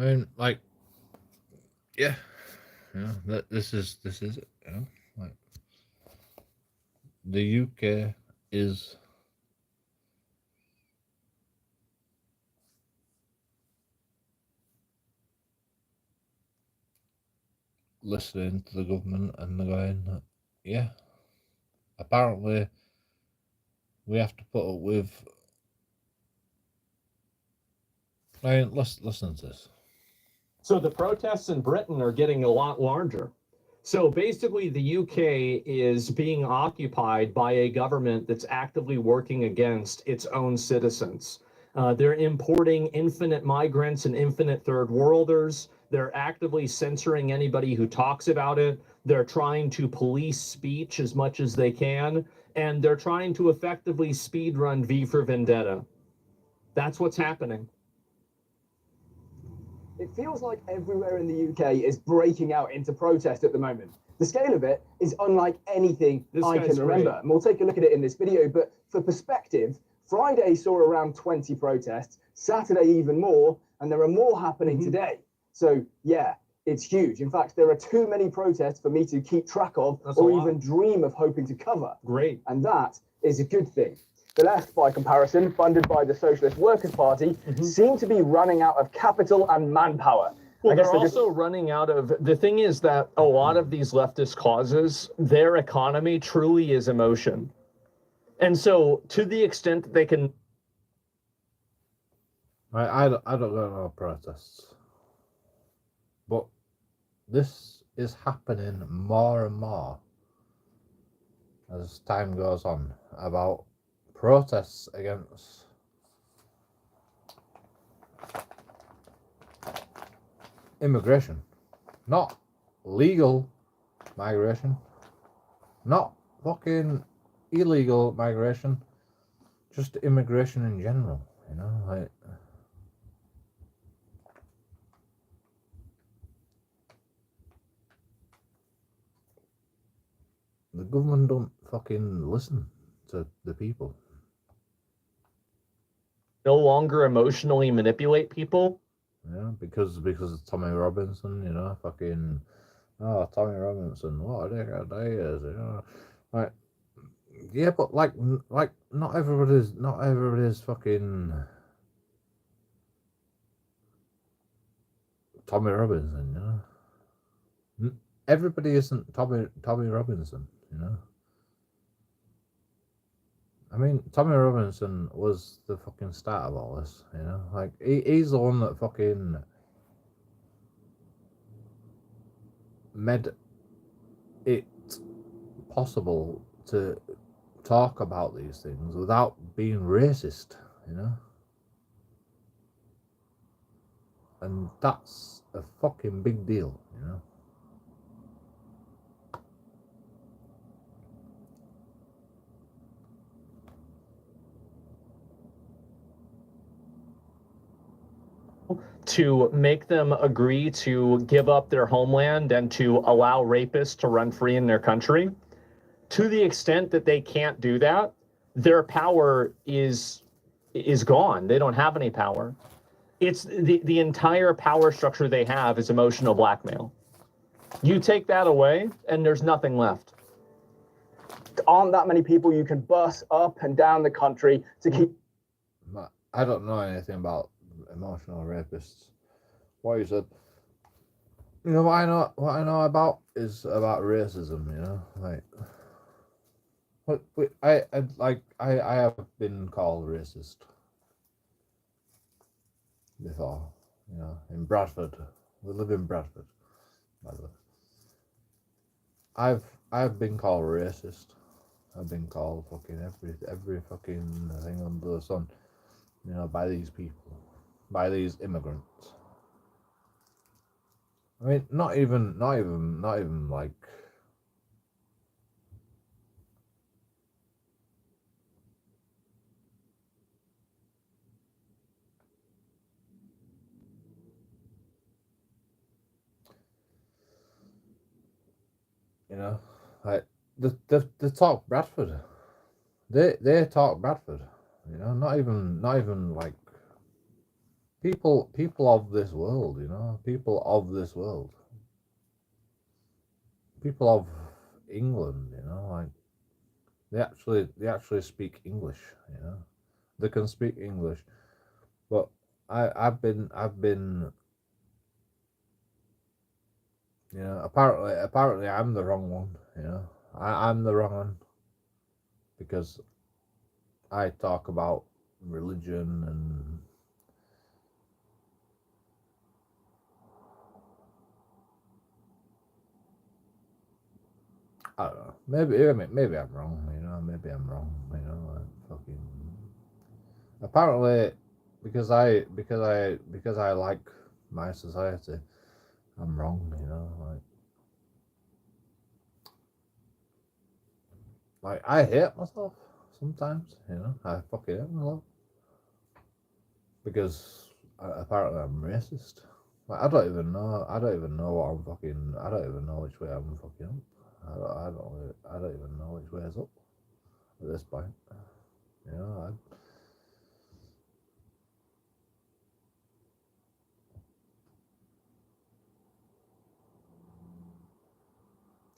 I mean, like, yeah, this is it. Like the UK is listening to the government and they're going, yeah, apparently we have to put up with. I mean, listen to this. So the protests in Britain are getting a lot larger. So basically, the UK is being occupied by a government that's actively working against its own citizens. They're importing infinite migrants and infinite third worlders. They're actively censoring anybody who talks about it. They're trying to police speech as much as they can. And they're trying to effectively speedrun V for Vendetta. That's what's happening. It feels like everywhere in the UK is breaking out into protest at the moment. The scale of it is unlike anything I can remember. And we'll take a look at it in this video, but for perspective, Friday saw around 20 protests, Saturday even more, and there are more happening today. So yeah, it's huge. In fact, there are too many protests for me to keep track of or even dream of hoping to cover. Great. And that is a good thing. The left, by comparison, funded by the Socialist Workers' Party, seem to be running out of capital and manpower. Well, they're also running out of, the thing is that a lot of these leftist causes, their economy truly is emotion. And so to the extent that they can... I don't go to no protests. But this is happening more and more as time goes on about protests against immigration, not legal migration, not fucking illegal migration, just immigration in general, like the government don't fucking listen to the people. No longer emotionally manipulate people. Yeah, because of Tommy Robinson, fucking Tommy Robinson, what a dick he is, like yeah, but like not everybody's fucking Tommy Robinson, everybody isn't Tommy Robinson, I mean, Tommy Robinson was the fucking start of all this, like he's the one that fucking made it possible to talk about these things without being racist, and that's a fucking big deal, to make them agree to give up their homeland and to allow rapists to run free in their country. To the extent that they can't do that, their power is gone. They don't have any power. It's the entire power structure they have is emotional blackmail. You take that away and there's nothing left. Aren't that many people you can bus up and down the country to keep... I don't know anything about emotional rapists. What you said, what I know about is about racism, like I have been called racist before, in Bradford. We live in Bradford, by the way. I've been called racist. I've been called fucking every fucking thing under the sun, by these people, by these immigrants. I mean, not even like like they talk Bradford. They talk Bradford. Not even like people of this world, you know, people of this world, people of England, you know, like they actually speak English, you know, they can speak English, but I've been, you know, apparently I'm the wrong one, you know, I'm the wrong one because I talk about religion and I don't know. Maybe I'm wrong. You know, maybe I'm wrong. You know, fucking. Apparently, because I like my society, I'm wrong. You know, like I hate myself sometimes. You know, I fucking hate myself because apparently I'm racist. Like I don't even know. I don't even know what I'm fucking. I don't even know which way I'm fucking up. I don't even know which way is up at this point. You know,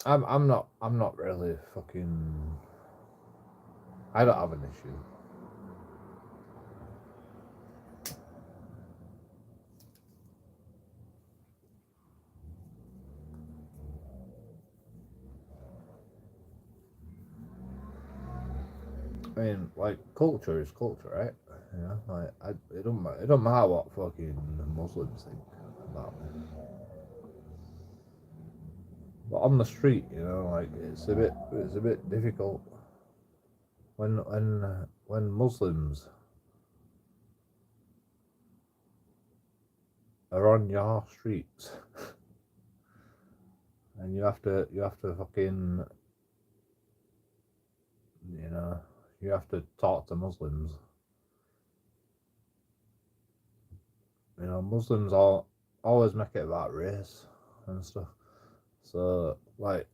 I'm not really fucking. I don't have an issue. I mean, like culture is culture, right? You know, like it don't matter what fucking Muslims think about me. But on the street, you know, like it's a bit difficult when Muslims are on your streets and you have to fucking, you know, you have to talk to Muslims. You know, Muslims always make it about race and stuff. So, like,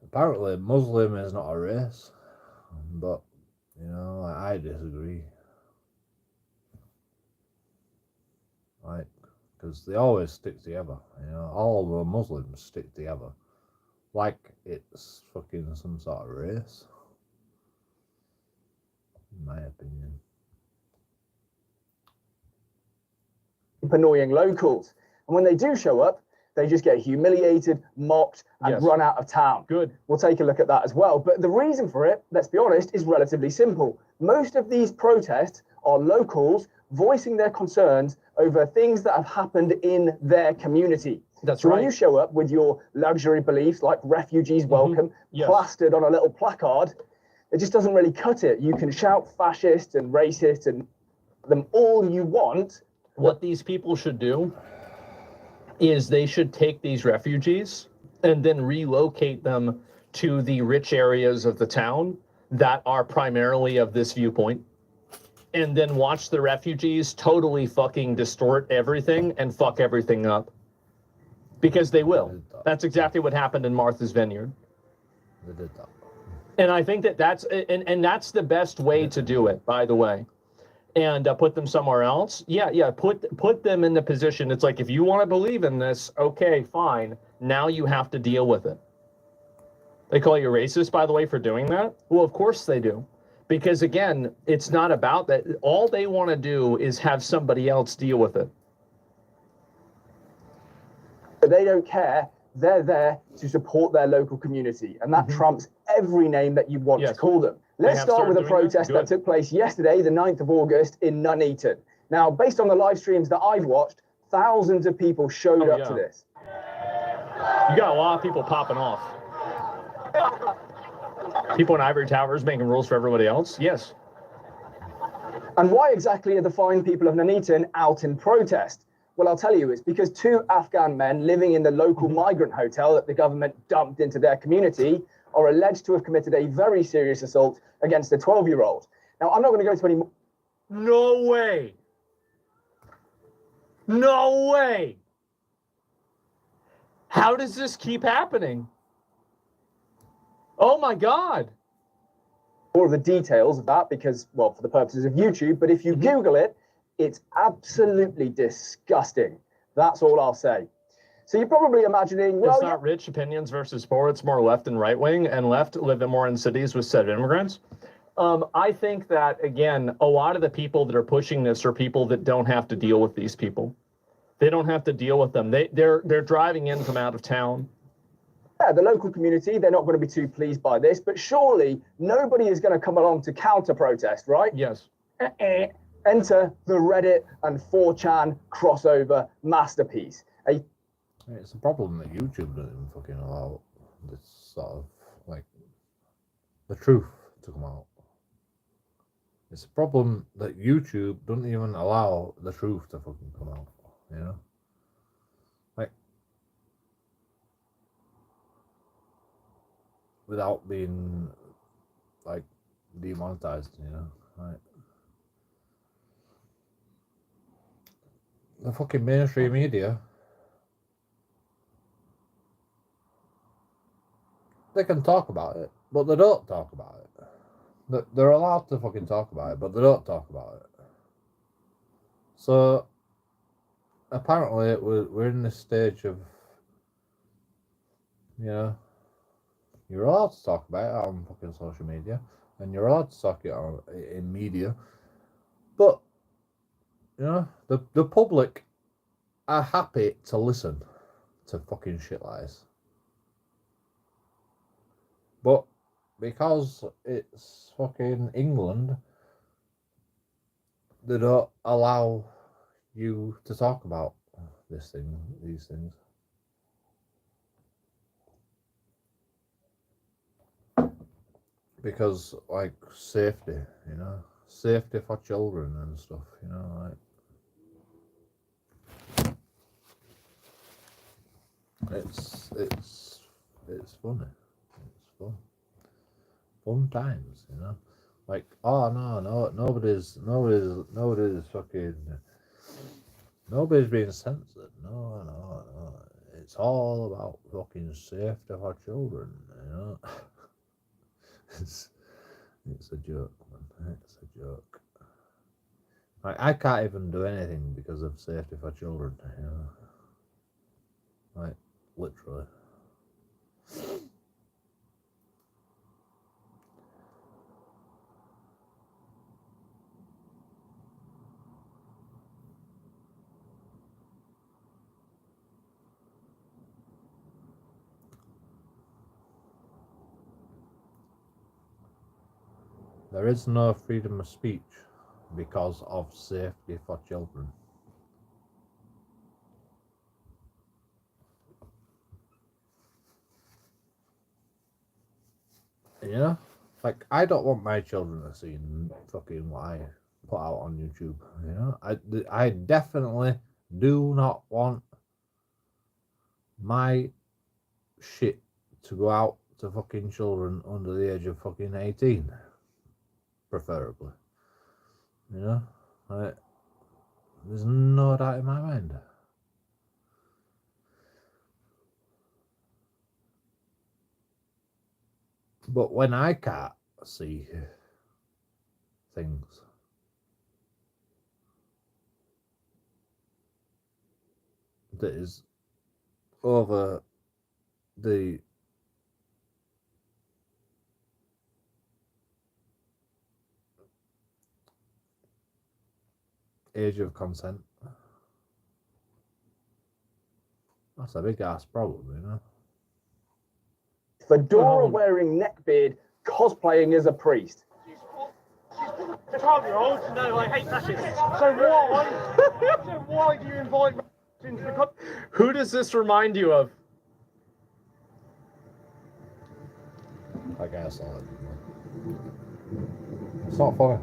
apparently Muslim is not a race, but, you know, like, I disagree. Like, because they always stick together, you know, all the Muslims stick together. Like it's fucking some sort of race, in my opinion. Annoying locals. And when they do show up, they just get humiliated, mocked, and run out of town. Good. We'll take a look at that as well. But the reason for it, let's be honest, is relatively simple. Most of these protests are locals voicing their concerns over things that have happened in their community. That's so right. When you show up with your luxury beliefs like refugees welcome, plastered on a little placard, it just doesn't really cut it. You can shout fascist and racist and them all you want. What these people should do is they should take these refugees and then relocate them to the rich areas of the town that are primarily of this viewpoint, and then watch the refugees totally fucking distort everything and fuck everything up. Because they will. That's exactly what happened in Martha's Vineyard. They did that. And I think that's the best way to do it, by the way. And put them somewhere else. Yeah. Put them in the position. It's like, if you want to believe in this, okay, fine. Now you have to deal with it. They call you racist, by the way, for doing that? Well, of course they do. Because again, it's not about that. All they want to do is have somebody else deal with it. They don't care. They're there to support their local community. And that trumps every name that you want to call them. Let's start with a protest that took place yesterday, the 9th of August in Nuneaton. Now, based on the live streams that I've watched, thousands of people showed up to this. You got a lot of people popping off. People in ivory towers making rules for everybody else? Yes. And why exactly are the fine people of Nuneaton out in protest? Well, I'll tell you, it's because 2 Afghan men living in the local migrant hotel that the government dumped into their community are alleged to have committed a very serious assault against a 12-year-old. Now, I'm not going to go into any more. No way. No way. How does this keep happening? Oh my God. More of the details of that because, well, for the purposes of YouTube, but if you Google it, it's absolutely disgusting. That's all I'll say. So you're probably imagining, well, it's not rich opinions versus poor. It's more left and right wing, and left live more in cities with set immigrants. I think that, again, a lot of the people that are pushing this are people that don't have to deal with these people. They don't have to deal with them. They're driving in from out of town. Yeah, the local community, they're not going to be too pleased by this, but surely nobody is going to come along to counter-protest, right? Yes. Enter the Reddit and 4chan crossover masterpiece. It's a problem that YouTube doesn't even fucking allow this sort of, like, the truth to come out. It's a problem that YouTube doesn't even allow the truth to fucking come out, you know? Like, without being, like, demonetized, you know? Like, the fucking mainstream media, they can talk about it, but they don't talk about it. They're allowed to fucking talk about it, but they don't talk about it. So, apparently, we're in this stage of, you know, you're allowed to talk about it on fucking social media, and you're allowed to talk it on in media, but, you know, the public are happy to listen to fucking shit lies. But because it's fucking England, they don't allow you to talk about these things. Because, like, safety, you know, safety for children and stuff, you know, like. It's funny. It's fun. Fun times, you know. Like, oh no, nobody's being censored. No. It's all about fucking safety for children, you know. It's a joke, man. It's a joke. Like, I can't even do anything because of safety for children, you know. Like, literally. There is no freedom of speech because of safety for children. You know? Like, I don't want my children to see fucking what I put out on YouTube, you know? I definitely do not want my shit to go out to fucking children under the age of fucking 18. Preferably. You know? Like, there's no doubt in my mind. But when I can't see things, that is over the age of consent, that's a big ass problem, you know. Fedora wearing neckbeard, cosplaying as a priest. The 12-year-olds know I hate fascists. So why do you invite me into the country? Who does this remind you of? I guess I'll let you know. It's not funny.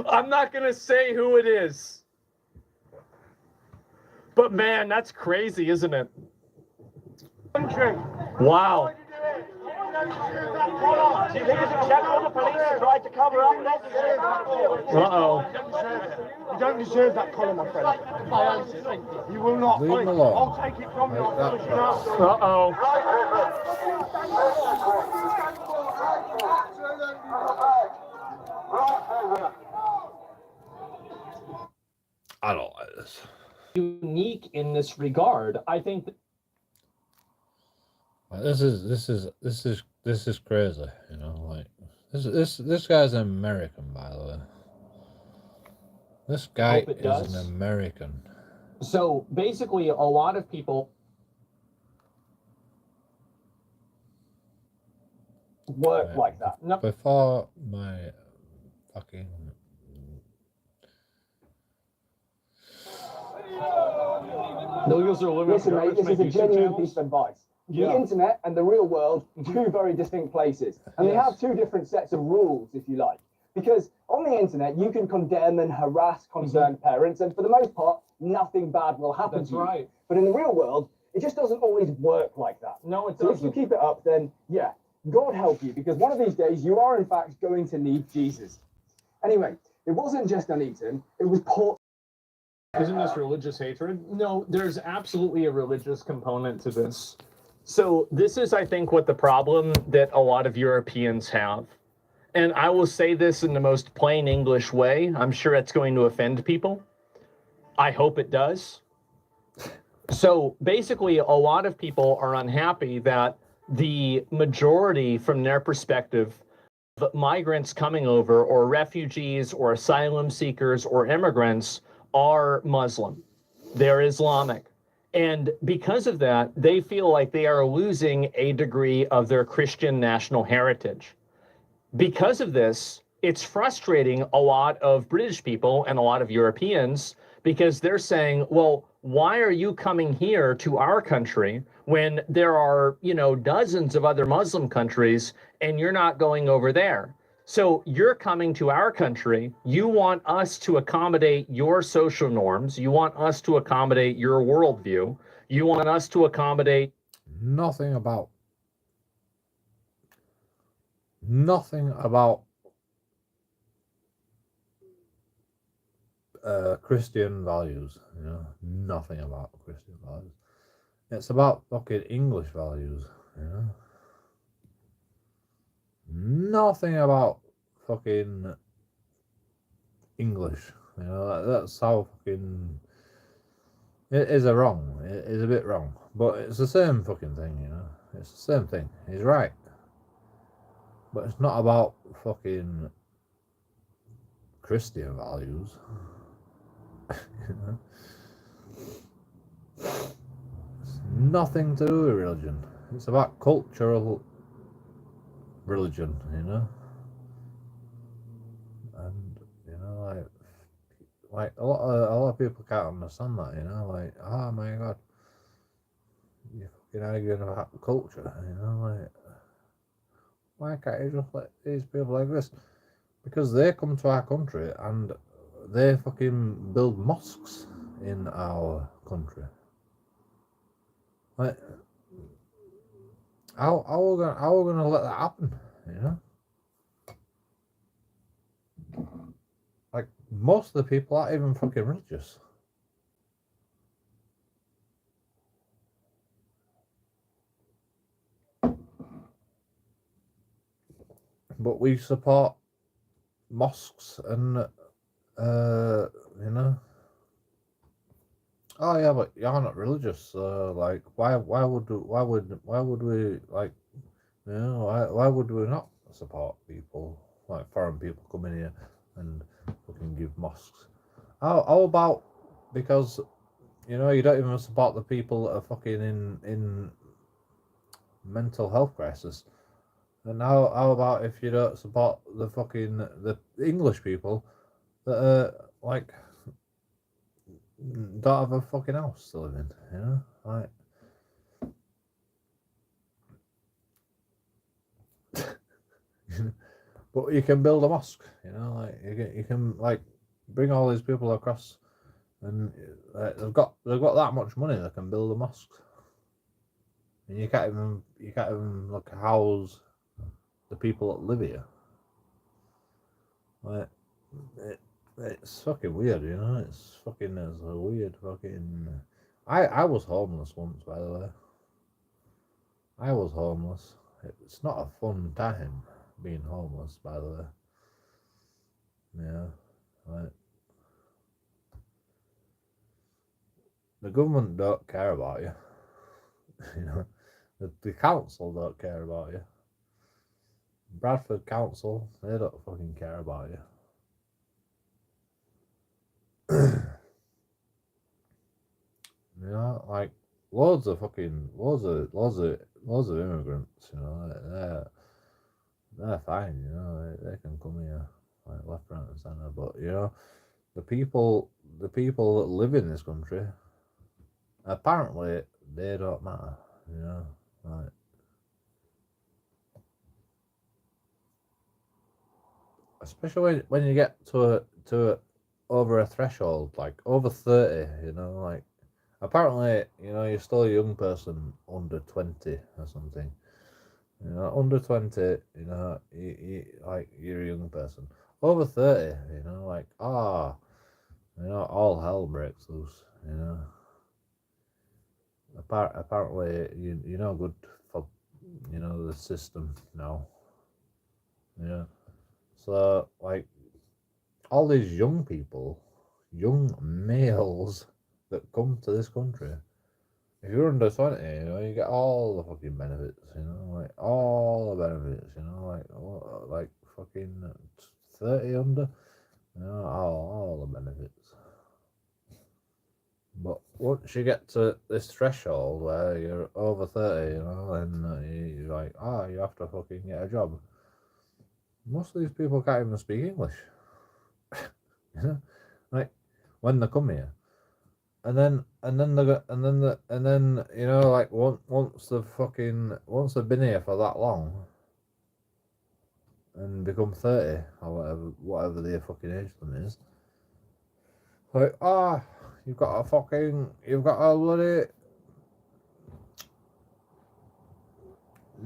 I'm not gonna say who it is. But man, that's crazy, isn't it? Country. Wow. Do you think it's a general the police tried to cover up this? Uh-oh. You don't deserve that collar, my friend. Leave him alone. I'll take it from you. Like, I'll push you out. Uh-oh. I don't like this. Unique in this regard. I think that Like, this is crazy, you know. Like this guy's an American, by the way. This guy Hope it is does. an American. so. Basically, a lot of people work Right. like that. No, Before my fucking millions are living. Listen, mate, this is a genuine piece of advice. Yeah. The internet and the real world, two very distinct places. And they Yes. have two different sets of rules, if you like. Because on the internet, you can condemn and harass concerned parents, and for the most part, nothing bad will happen That's to you. right. But in the real world, it just doesn't always work like that. No, it So if you doesn't. keep it up, then yeah, God help you, because one of these days you are in fact going to need Jesus. Anyway, it wasn't just uneaten, it was pork. Isn't this religious hatred? No, there's absolutely a religious component to this. So this is, I think, what the problem that a lot of Europeans have. And I will say this in the most plain English way. I'm sure it's going to offend people. I hope it does. So basically, a lot of people are unhappy that the majority, from their perspective, of migrants coming over, or refugees, or asylum seekers, or immigrants are Muslim. They're Islamic. And because of that, they feel like they are losing a degree of their Christian national heritage. Because of this, it's frustrating a lot of British people and a lot of Europeans, because they're saying, well, why are you coming here to our country when there are, dozens of other Muslim countries and you're not going over there? So you're coming to our country. You want us to accommodate your social norms. You want us to accommodate your worldview. You want us to accommodate nothing about Christian values, nothing about Christian values. It's about fucking English values, nothing about fucking English, that's how fucking, it is wrong, it is a bit wrong, but it's the same fucking thing, it's the same thing, he's right, but it's not about fucking Christian values. It's nothing to do with religion. It's about cultural religion, and like a lot of people can't understand that, like, oh my god, you're fucking arguing about culture, like, why can't you just let these people like this? Because they come to our country and they fucking build mosques in our country. Like, how are we gonna let that happen? Like, most of the people aren't even fucking religious. But we support mosques and oh yeah, but you're not religious, so like why would we, like, why would we not support people, like foreign people coming here and fucking give mosques? How about, because you don't even support the people that are fucking in mental health crisis, and how about if you don't support the fucking the English people that are like don't have a fucking house to live in, like. But you can build a mosque, like you can like bring all these people across, and they've got that much money, they can build a mosque, and you can't even like house the people that live here. Like, it's fucking weird, it's a weird fucking I was homeless once, by the way. I was homeless. It's not a fun time being homeless, by the way. Yeah, like the government don't care about you. You know, the council don't care about you. Bradford Council, they don't fucking care about you. You know, like loads of immigrants. You know, they're fine. You know, they can come here like left, right, and center. But you know, the people that live in this country, apparently they don't matter. You know, like especially when you get to over a threshold, like over 30. You know, like apparently, you know, you're still a young person under 20 or something. You know, under 20, you know, like you're a young person. Over 30, you know, like you know, all hell breaks loose. You know, apparently you're no good for, you know, the system now. Yeah, so like all these young people, young males that come to this country. If you're under 20, you know, you get all the fucking benefits, you know, like all the benefits, you know, like fucking 30 under, you know, all the benefits. But once you get to this threshold where you're over 30, you know, and you're like, you have to fucking get a job. Most of these people can't even speak English. You know, like when they come here. And then you know, like once they've been here for that long and become 30 or whatever their fucking age limit is, like you've got to bloody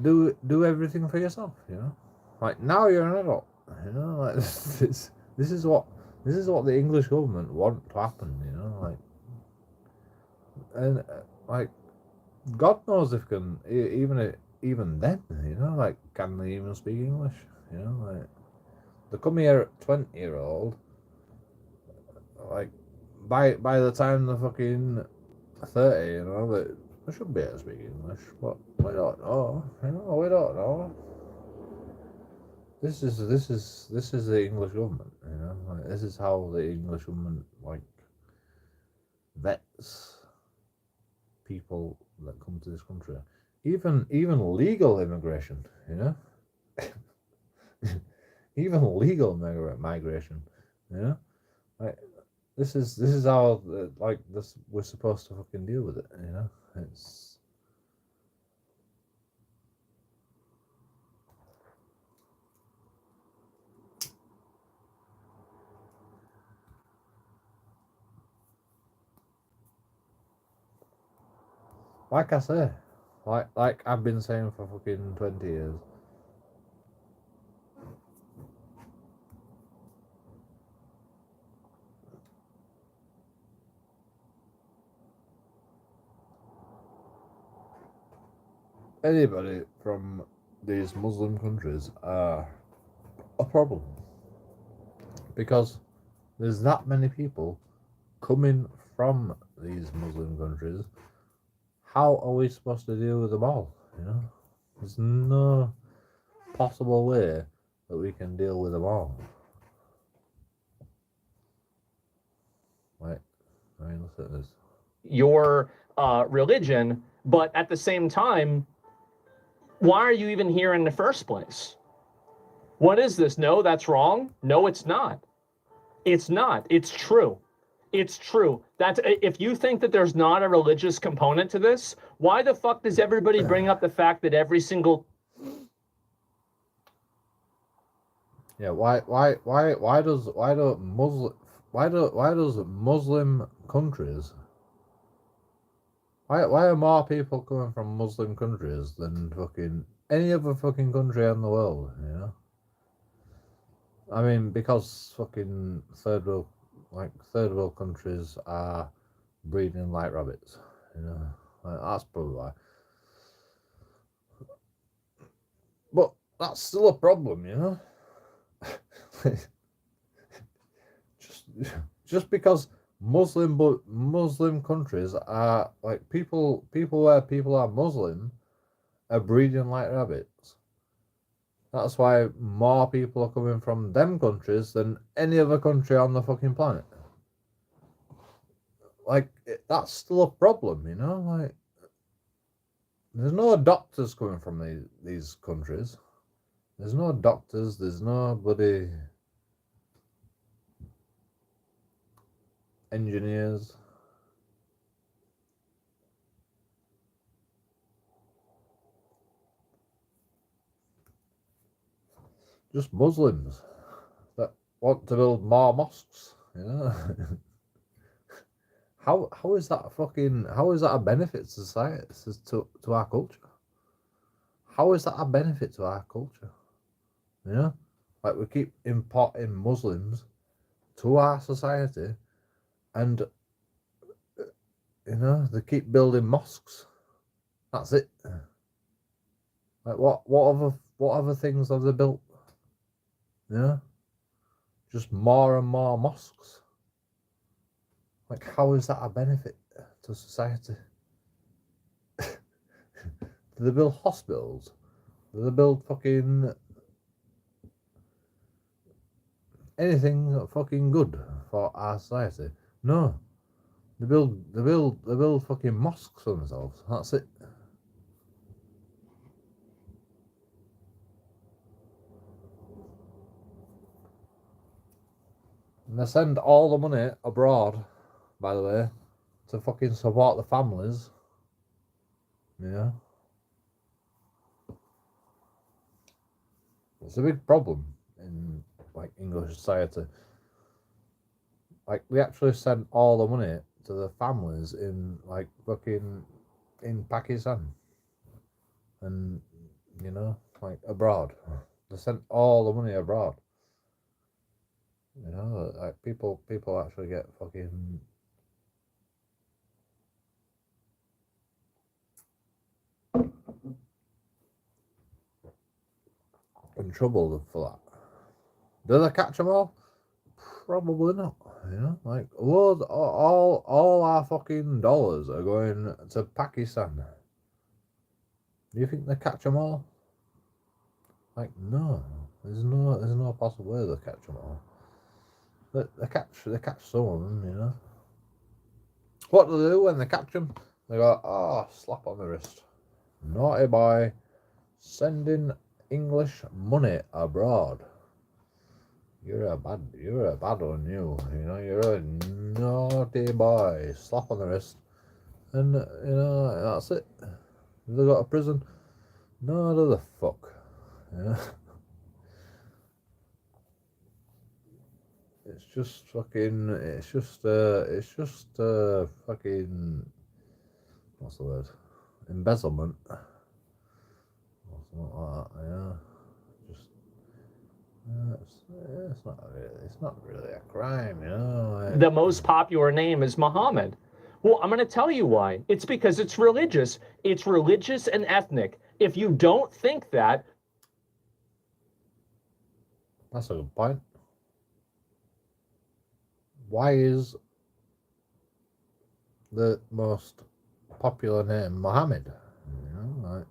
do everything for yourself, you know. Like now you're an adult, you know. Like this is what the English government want to happen, you know. Like and like God knows if can even then, you know, like can they even speak English? You know, like they come here at 20-year-old, like by the time they're fucking 30, you know, they should be able to speak English, but we don't know. You know, we don't know. This is the English government, you know. Like, this is how the English government like vets people that come to this country. Even legal immigration, you know. Even legal migration, you know. Like this is how like this we're supposed to fucking deal with it, you know. It's like I say, like I've been saying for fucking 20 years. Anybody from these Muslim countries are a problem because there's that many people coming from these Muslim countries. How are we supposed to deal with them all? You know, there's no possible way that we can deal with them all. Right? I mean, look at this. Your religion, but at the same time, why are you even here in the first place? What is this? No, that's wrong. No, it's not. It's not. It's true. It's true. That's if you think that there's not a religious component to this, why the fuck does everybody bring up the fact that every single why does Muslim countries why are more people coming from Muslim countries than fucking any other fucking country in the world, you know? I mean, because fucking third world countries are breeding like rabbits, You know, like, that's probably why. But that's still a problem, you know. just because Muslim countries are like people where people are Muslim are breeding like rabbits. That's why more people are coming from them countries than any other country on the fucking planet. Like, that's still a problem, you know? Like, there's no doctors coming from these countries. There's no doctors, there's nobody engineers. Just Muslims that want to build more mosques, you know? How is that a benefit to society, to our culture? How is that a benefit to our culture? You know? Like, we keep importing Muslims to our society, and you know, they keep building mosques. That's it. Like, what other things have they built? You know? Just more and more mosques. Like, how is that a benefit to society? Do they build hospitals? Do they build fucking anything fucking good for our society? No. They build fucking mosques for themselves. That's it. And they send all the money abroad, by the way, to fucking support the families. Yeah. It's a big problem in like English society. Like, we actually send all the money to the families in like fucking in Pakistan and, you know, like abroad. They sent all the money abroad. You know, like people actually get fucking in trouble for that. Do they catch them all? Probably not. You know, like loads, all our fucking dollars are going to Pakistan. Do you think they catch them all? Like, no. There's no possible way they catch them all. They catch some of them. You know. What do they do when they catch them? They go, oh, slap on the wrist. Naughty boy, sending English money abroad. You're a bad one, you know, you're a naughty boy. Slap on the wrist. And, you know, that's it. They go to prison. No, do the fuck. Yeah. It's just fucking, it's just fucking, what's the word? Embezzlement. Or something like that, yeah. Just, it's not really a crime, you know. Like, The most popular name is Muhammad. Well, I'm going to tell you why. It's because it's religious. It's religious and ethnic. If you don't think that... That's a good point. Why is the most popular name Muhammad? You know, like,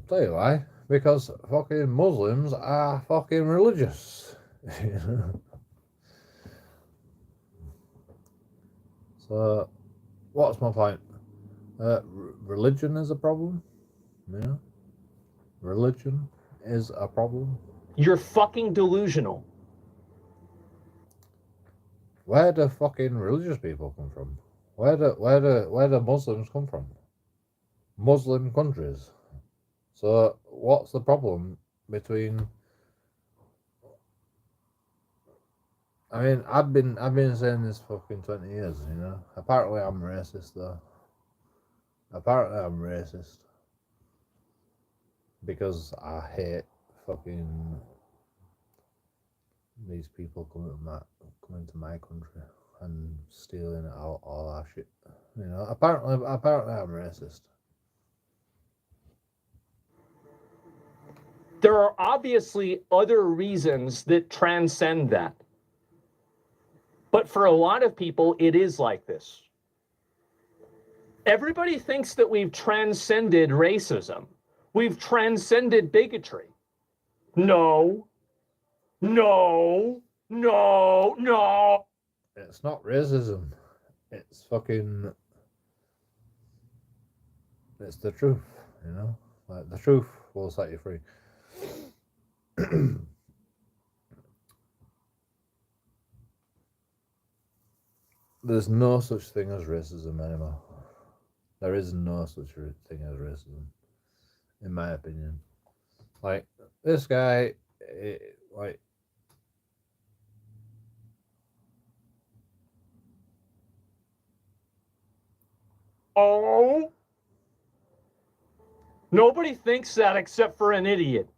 tell you why. Because fucking Muslims are fucking religious. You know? So, what's my point? Religion is a problem. Yeah. Religion is a problem. You're fucking delusional. Where do fucking religious people come from? Where do Muslims come from? Muslim countries. So what's the problem between? I mean, I've been saying this fucking 20 years, you know. Apparently I'm racist though. Apparently I'm racist because I hate fucking these people coming to my country. and stealing all our shit. You know, apparently I'm racist. There are obviously other reasons that transcend that. But for a lot of people, it is like this. Everybody thinks that we've transcended racism. We've transcended bigotry. No. No. No. No. It's not racism. It's fucking... It's the truth, you know? Like, the truth will set you free. There's no such thing as racism anymore. There is no such thing as racism, in my opinion. Like, this guy, like... Oh. Nobody thinks that except for an idiot.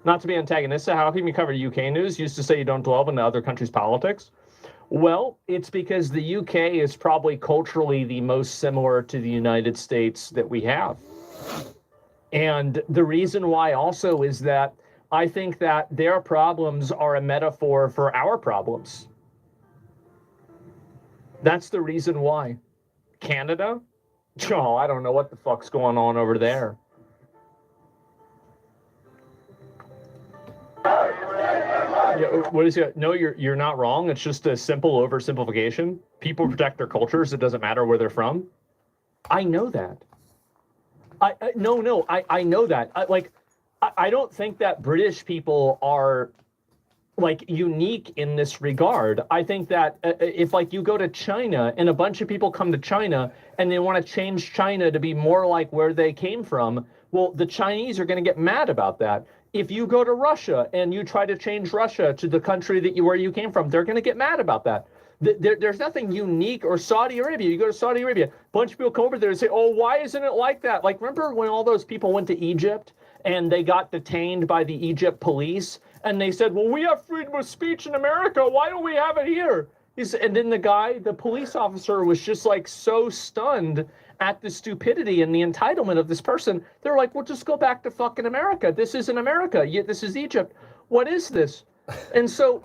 Not to be antagonistic, how can you cover UK news? Used to say you don't delve into other countries' politics. Well, it's because the UK is probably culturally the most similar to the United States that we have. And the reason why also is that I think that their problems are a metaphor for our problems. That's the reason why. Canada? Oh, I don't know what the fuck's going on over there. Yeah, what is it? No, you're not wrong. It's just a simple oversimplification. People protect their cultures. It doesn't matter where they're from. I know that. I know that. I don't think that British people are like unique in this regard. I think that if like you go to China and a bunch of people come to China and they want to change China to be more like where they came from, well, the Chinese are going to get mad about that. If you go to Russia and you try to change Russia to the country that where you came from, they're going to get mad about that. There's nothing unique. Or Saudi Arabia. You go to Saudi Arabia, a bunch of people come over there and say, oh, why isn't it like that? Like, remember when all those people went to Egypt and they got detained by the Egypt police and they said, well, we have freedom of speech in America. Why don't we have it here? And then the police officer was just like so stunned at the stupidity and the entitlement of this person. They're like, well, just go back to fucking America. This isn't America. This is Egypt. What is this? And so,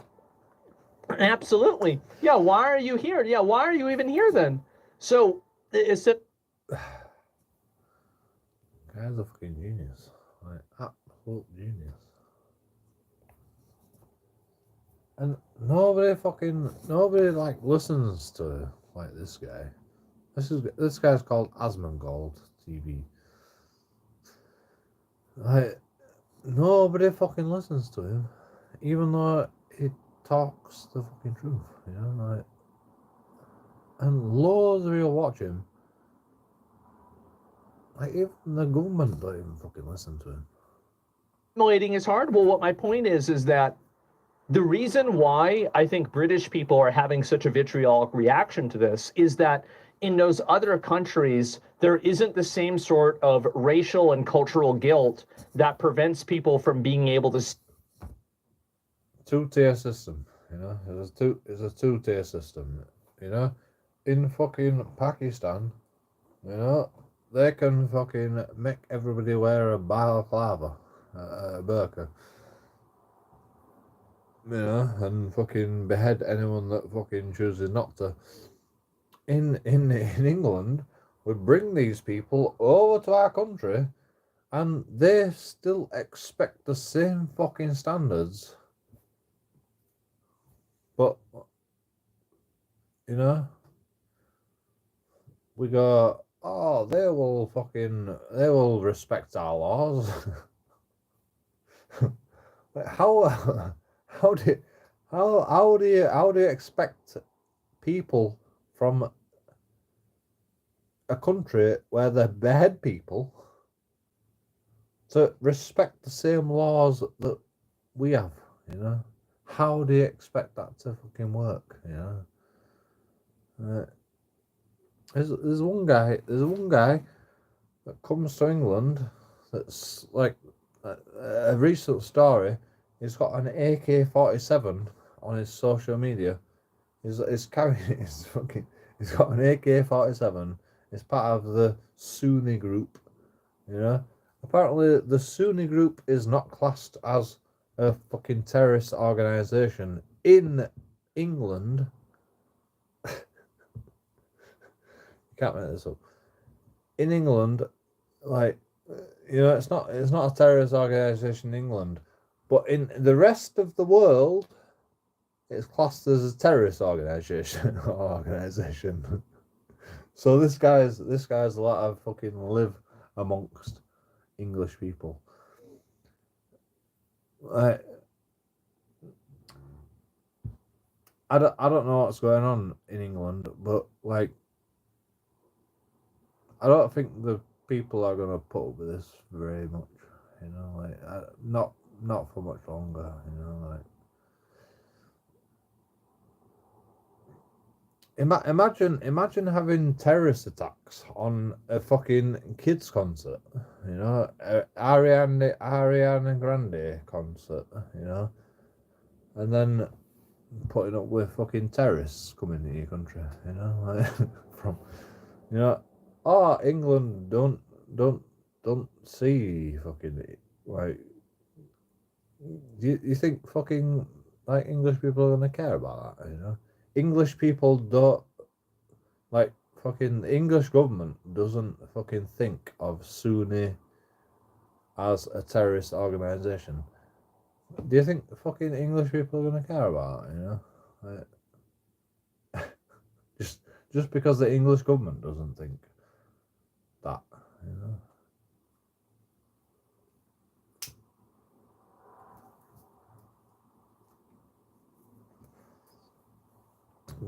absolutely. Yeah, why are you here? Yeah, why are you even here then? So, is it... Guy's a fucking genius. Like, absolute genius. And nobody like listens to like this guy. This guy's called Asmongold TV. Like, nobody fucking listens to him, even though he talks the fucking truth, you know, like, and loads of people watch him. Like, even the government don't even fucking listen to him. Assimilating is hard. Well, what my point is that the reason why I think British people are having such a vitriolic reaction to this is that in those other countries, there isn't the same sort of racial and cultural guilt that prevents people from being able to... Two-tier system, you know? It's a two-tier system, you know? In fucking Pakistan, you know, they can fucking make everybody wear a balaclava, a burqa. You know, and fucking behead anyone that fucking chooses not to. In England, we bring these people over to our country, and they still expect the same fucking standards. But, you know, we go, oh, they will respect our laws. Like, how do you expect people from a country where they behead people to respect the same laws that we have, you know? How do you expect that to fucking work, you know? There's one guy that comes to England that's like a recent story. He's got an AK-47 on his social media is carrying he's got an AK-47. It's part of the Sunni group, you know. Apparently the Sunni group is not classed as a fucking terrorist organization in England. You can't make this up. In England, like, you know, it's not a terrorist organization in England, but in the rest of the world, it's classed as a terrorist organization. So this guy's a lot of fucking live amongst English people. Like, I don't know what's going on in England, but like, I don't think the people are gonna put up with this very much. You know, like, not for much longer. You know, like. Imagine having terrorist attacks on a fucking kids concert, you know, Ariana Grande concert, you know, and then putting up with fucking terrorists coming to your country, you know, like, from, you know, England don't see fucking, like, do you think fucking, like, English people are gonna care about that, you know? English people don't, like, fucking English government doesn't fucking think of Sunni as a terrorist organization. Do you think fucking English people are gonna care about it, you know? Like, just because the English government doesn't think that, you know?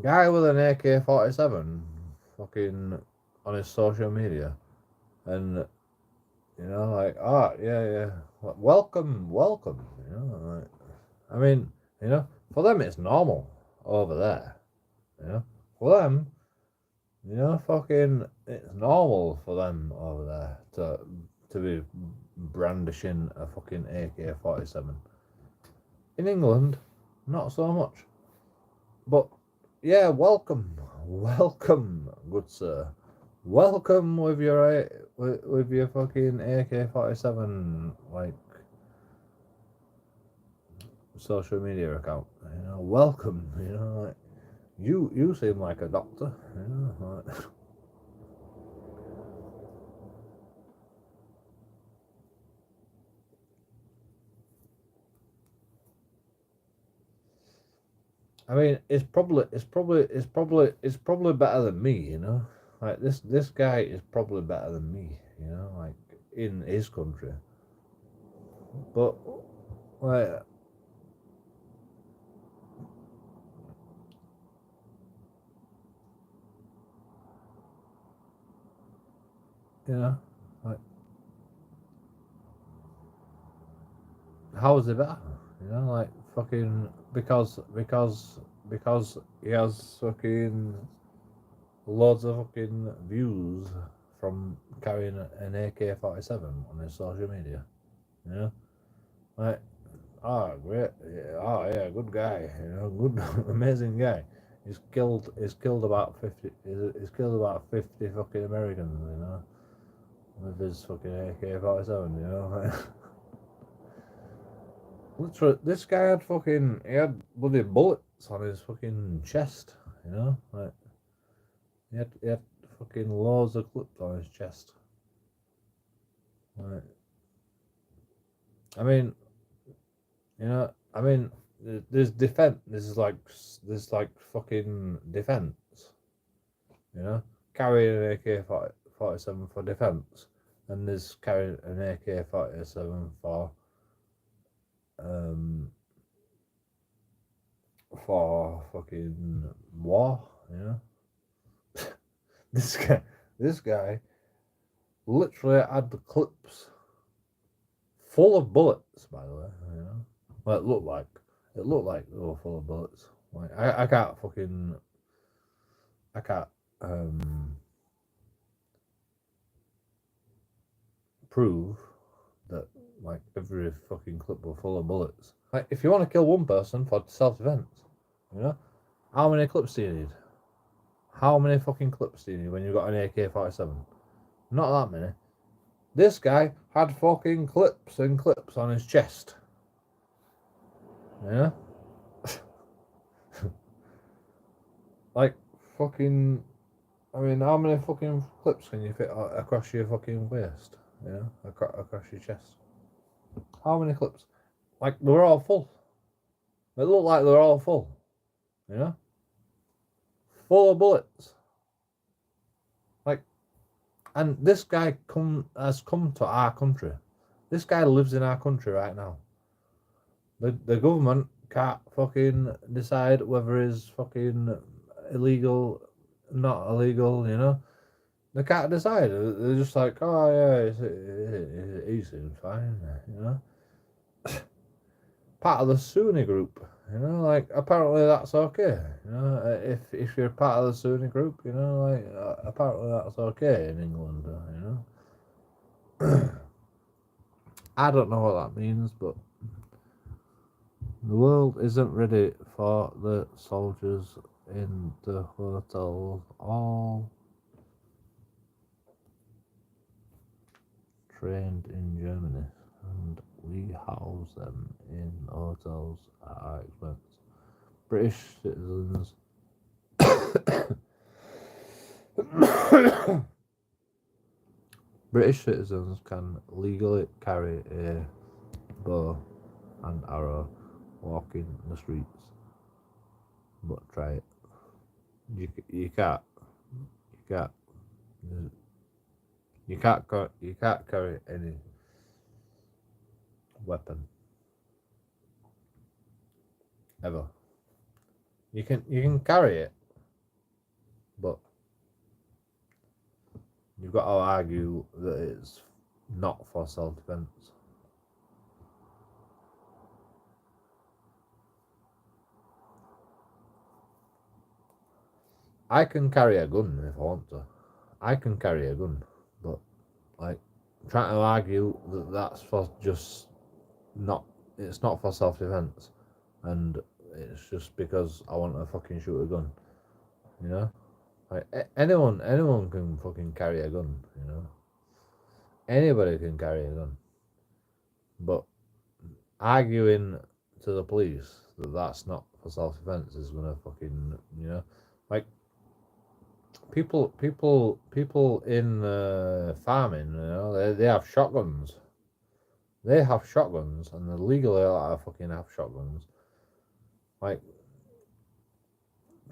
Guy with an AK-47 fucking on his social media, and, you know, like, yeah, welcome, you know, like, I mean, you know, for them it's normal over there, you know, for them, you know, fucking, it's normal for them over there to be brandishing a fucking AK-47. In England, not so much, but yeah, welcome, good sir. Welcome with your fucking AK-47, like, social media account. You know, welcome. You know, like, you seem like a doctor. You know, like. I mean, it's probably better than me. You know, like, this guy is probably better than me. You know, like, in his country, but, like, you know, like, how is it better? You know, like, fucking, because he has fucking loads of fucking views from carrying an AK-47 on his social media. You know, like, great, yeah, good guy. You know, good, amazing guy. He's killed about 50. He's killed about 50 fucking Americans. You know, with his fucking AK-47. You know. Literally, this guy had he had bloody bullets on his fucking chest, you know, like, he had fucking loads of clips on his chest. Like, I mean, you know, I mean, there's defense, there's like fucking defense, you know, carrying an AK-47 for defense, and there's carrying an AK-47 for fucking war, you know. This guy literally had the clips full of bullets, by the way, you know. Well, it looked like they were full of bullets. Like, I can't prove that like every fucking clip was full of bullets. Like, if you want to kill one person for self-defense, you know, how many clips do you need? How many fucking clips do you need when you've got an AK-47? Not that many. This guy had fucking clips and clips on his chest. Yeah? Like, fucking... I mean, how many fucking clips can you fit across your fucking waist? You know? Across your chest. How many clips? Like, they were all full. It looked like they were all full. You know? Full of bullets. Like, and this guy has come to our country. This guy lives in our country right now. The government can't fucking decide whether it's fucking illegal, not illegal, you know? They can't decide. They're just like, oh yeah, he seems fine, you know? Part of the Sunni group, you know, like, apparently that's okay, you know? If you're part of the Sunni group, you know, like, apparently that's okay in England, you know? I don't know what that means, but the world isn't ready for the soldiers in the hotels, all trained in Germany, and we house them in hotels at our expense. British citizens British citizens can legally carry a bow and arrow walking the streets, but try it. You can't. You can't carry any weapon ever. You can carry it, but you've got to argue that it's not for self-defense. I can carry a gun if I want to. I can carry a gun, but like trying to argue that that's for just not. It's not for self-defense, and it's just because I want to fucking shoot a gun. You know, like anyone can fucking carry a gun. You know, anybody can carry a gun, but arguing to the police that that's not for self-defense is gonna fucking, you know, like. People in farming, you know, they have shotguns. They have shotguns, and they're legally allowed to fucking have shotguns. Like,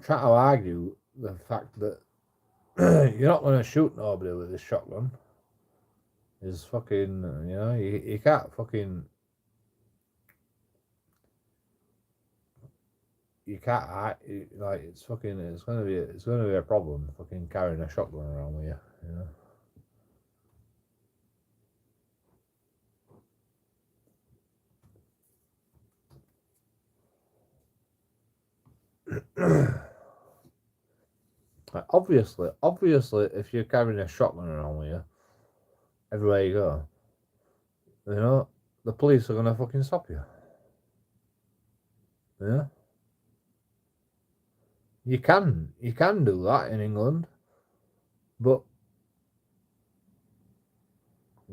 try to argue the fact that you're not going to shoot nobody with this shotgun is fucking, you know, you can't fucking. You can't, like, it's fucking, it's gonna be a problem fucking carrying a shotgun around with you, you know. Like, obviously, if you're carrying a shotgun around with you everywhere you go, you know, the police are gonna fucking stop you. Yeah. You can do that in England, but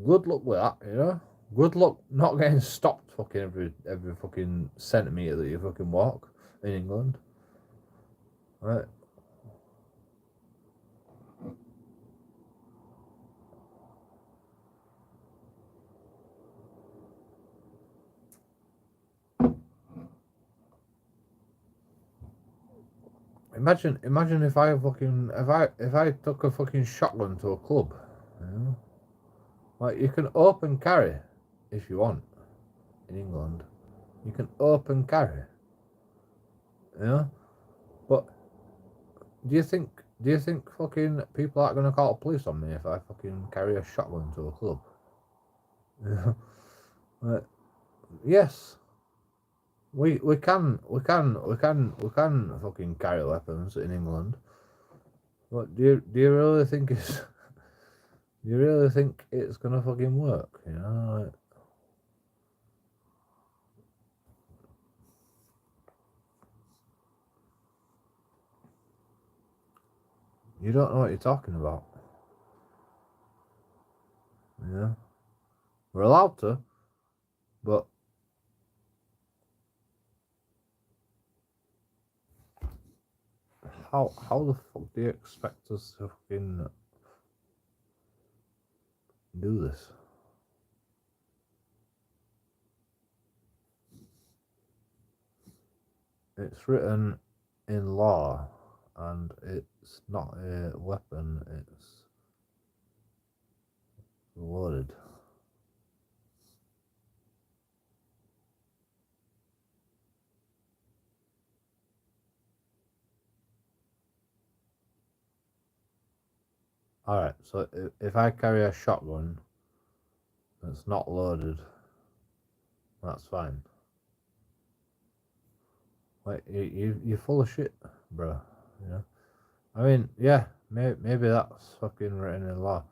good luck with that, you know. Good luck not getting stopped fucking every fucking centimetre that you fucking walk in England. Right. Imagine if I took a fucking shotgun to a club, you know? Like, you can open carry if you want in England. You can open carry, you know? But do you think fucking people aren't gonna call the police on me if I fucking carry a shotgun to a club? You know? Like, yes. We can fucking carry weapons in England, but do you really think it's gonna fucking work? You know, like, You don't know what you're talking about. Yeah. We're allowed to, but how the fuck do you expect us to fucking do this? It's written in law, and it's not a weapon, it's loaded. Alright, so if I carry a shotgun that's not loaded, that's fine. Like, you're full of shit, bro. You know? I mean, yeah, maybe that's fucking written in law.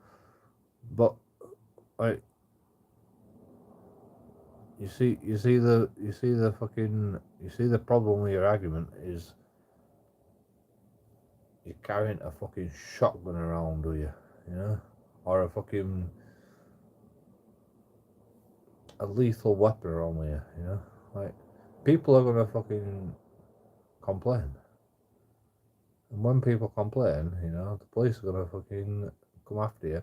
But, like, you see the problem with your argument is you're carrying a fucking shotgun around, do you? You know? Or a lethal weapon around with you, you know? Like, people are gonna fucking complain. And when people complain, you know, the police are gonna fucking come after you,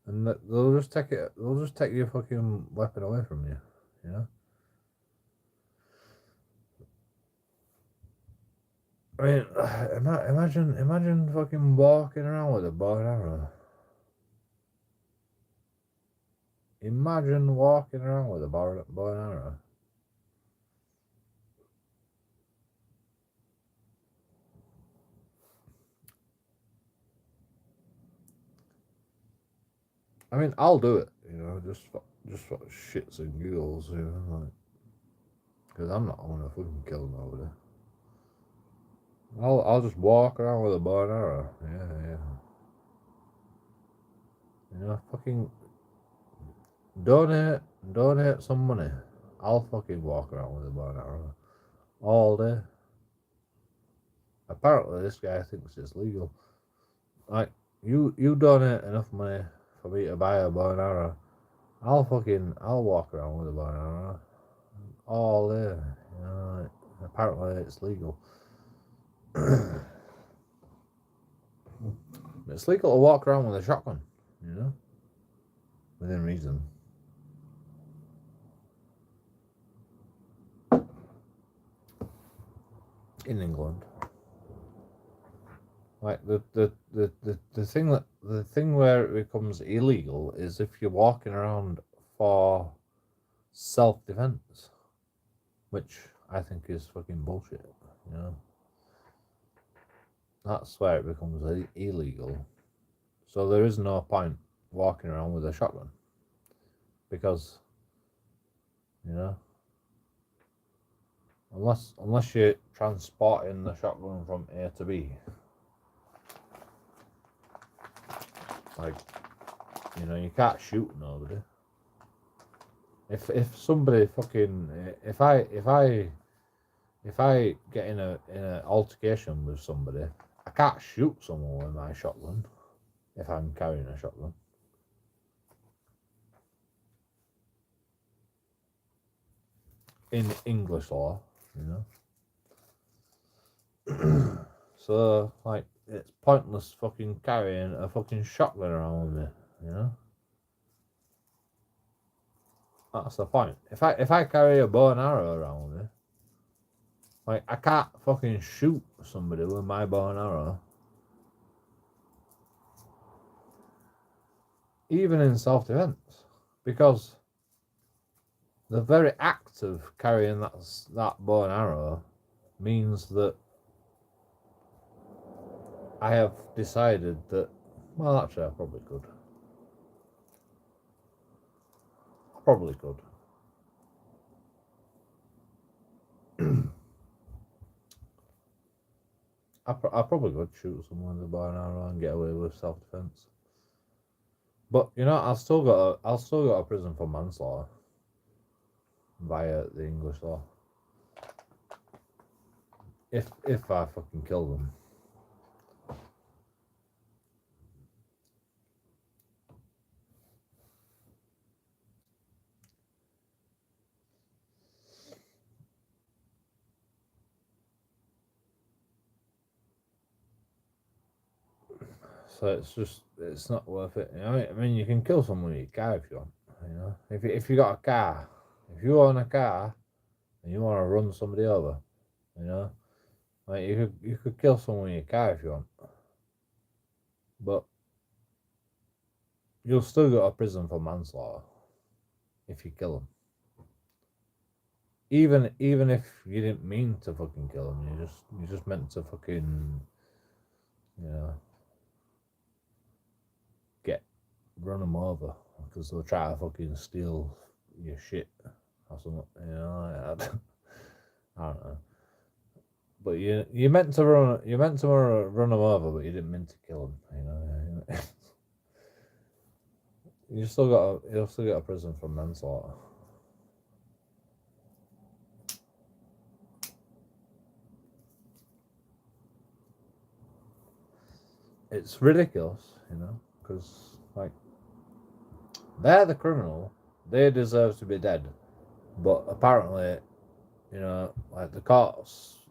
and they'll just take your fucking weapon away from you, you know? I mean, imagine fucking walking around with a bow and arrow. Imagine walking around with a bow and arrow. I mean, I'll do it, you know, just for shits and giggles, you know, like, because I'm not gonna fucking kill nobody. I'll just walk around with a bow and arrow. Yeah. You know, fucking donate some money. I'll fucking walk around with a bow and arrow all day. Apparently, this guy thinks it's legal. Like, you donate enough money for me to buy a bow and arrow, I'll walk around with a bow and arrow all day. You know, like, apparently it's legal. It's legal to walk around with a shotgun, you know, within reason. In England, like the thing where it becomes illegal is if you're walking around for self-defense, which I think is fucking bullshit, you know. That's where it becomes illegal. So there is no point walking around with a shotgun, because, you know, unless you're transporting the shotgun from A to B, like, you know, you can't shoot nobody. If somebody fucking if I get in a altercation with somebody, I can't shoot someone with my shotgun if I'm carrying a shotgun. In English law, you know. So, like, it's pointless fucking carrying a fucking shotgun around with me, you know. That's the point. If I carry a bow and arrow around with me, like, I can't fucking shoot somebody with my bow and arrow. Even in self-defense, because the very act of carrying that bow and arrow means that I have decided that, well, actually, I probably could. I probably could shoot someone with a bow and arrow and get away with self-defense. But, you know, I'll still got a prison for manslaughter via the English law. If I fucking kill them. So it's not worth it. You know? I mean, you can kill someone with your car if you want. You know, if you got a car, if you own a car and you want to run somebody over, you know, like you could kill someone with your car if you want, but you'll still go to prison for manslaughter if you kill them. Even if you didn't mean to fucking kill them, you just meant to fucking, you know, run them over because they'll try to fucking steal your shit or something. You know, I don't know. But you meant to run them over, but you didn't mean to kill them. You know, you'll still get a prison for manslaughter. It's ridiculous, you know, because like they're the criminal, they deserve to be dead, but apparently, you know, like the courts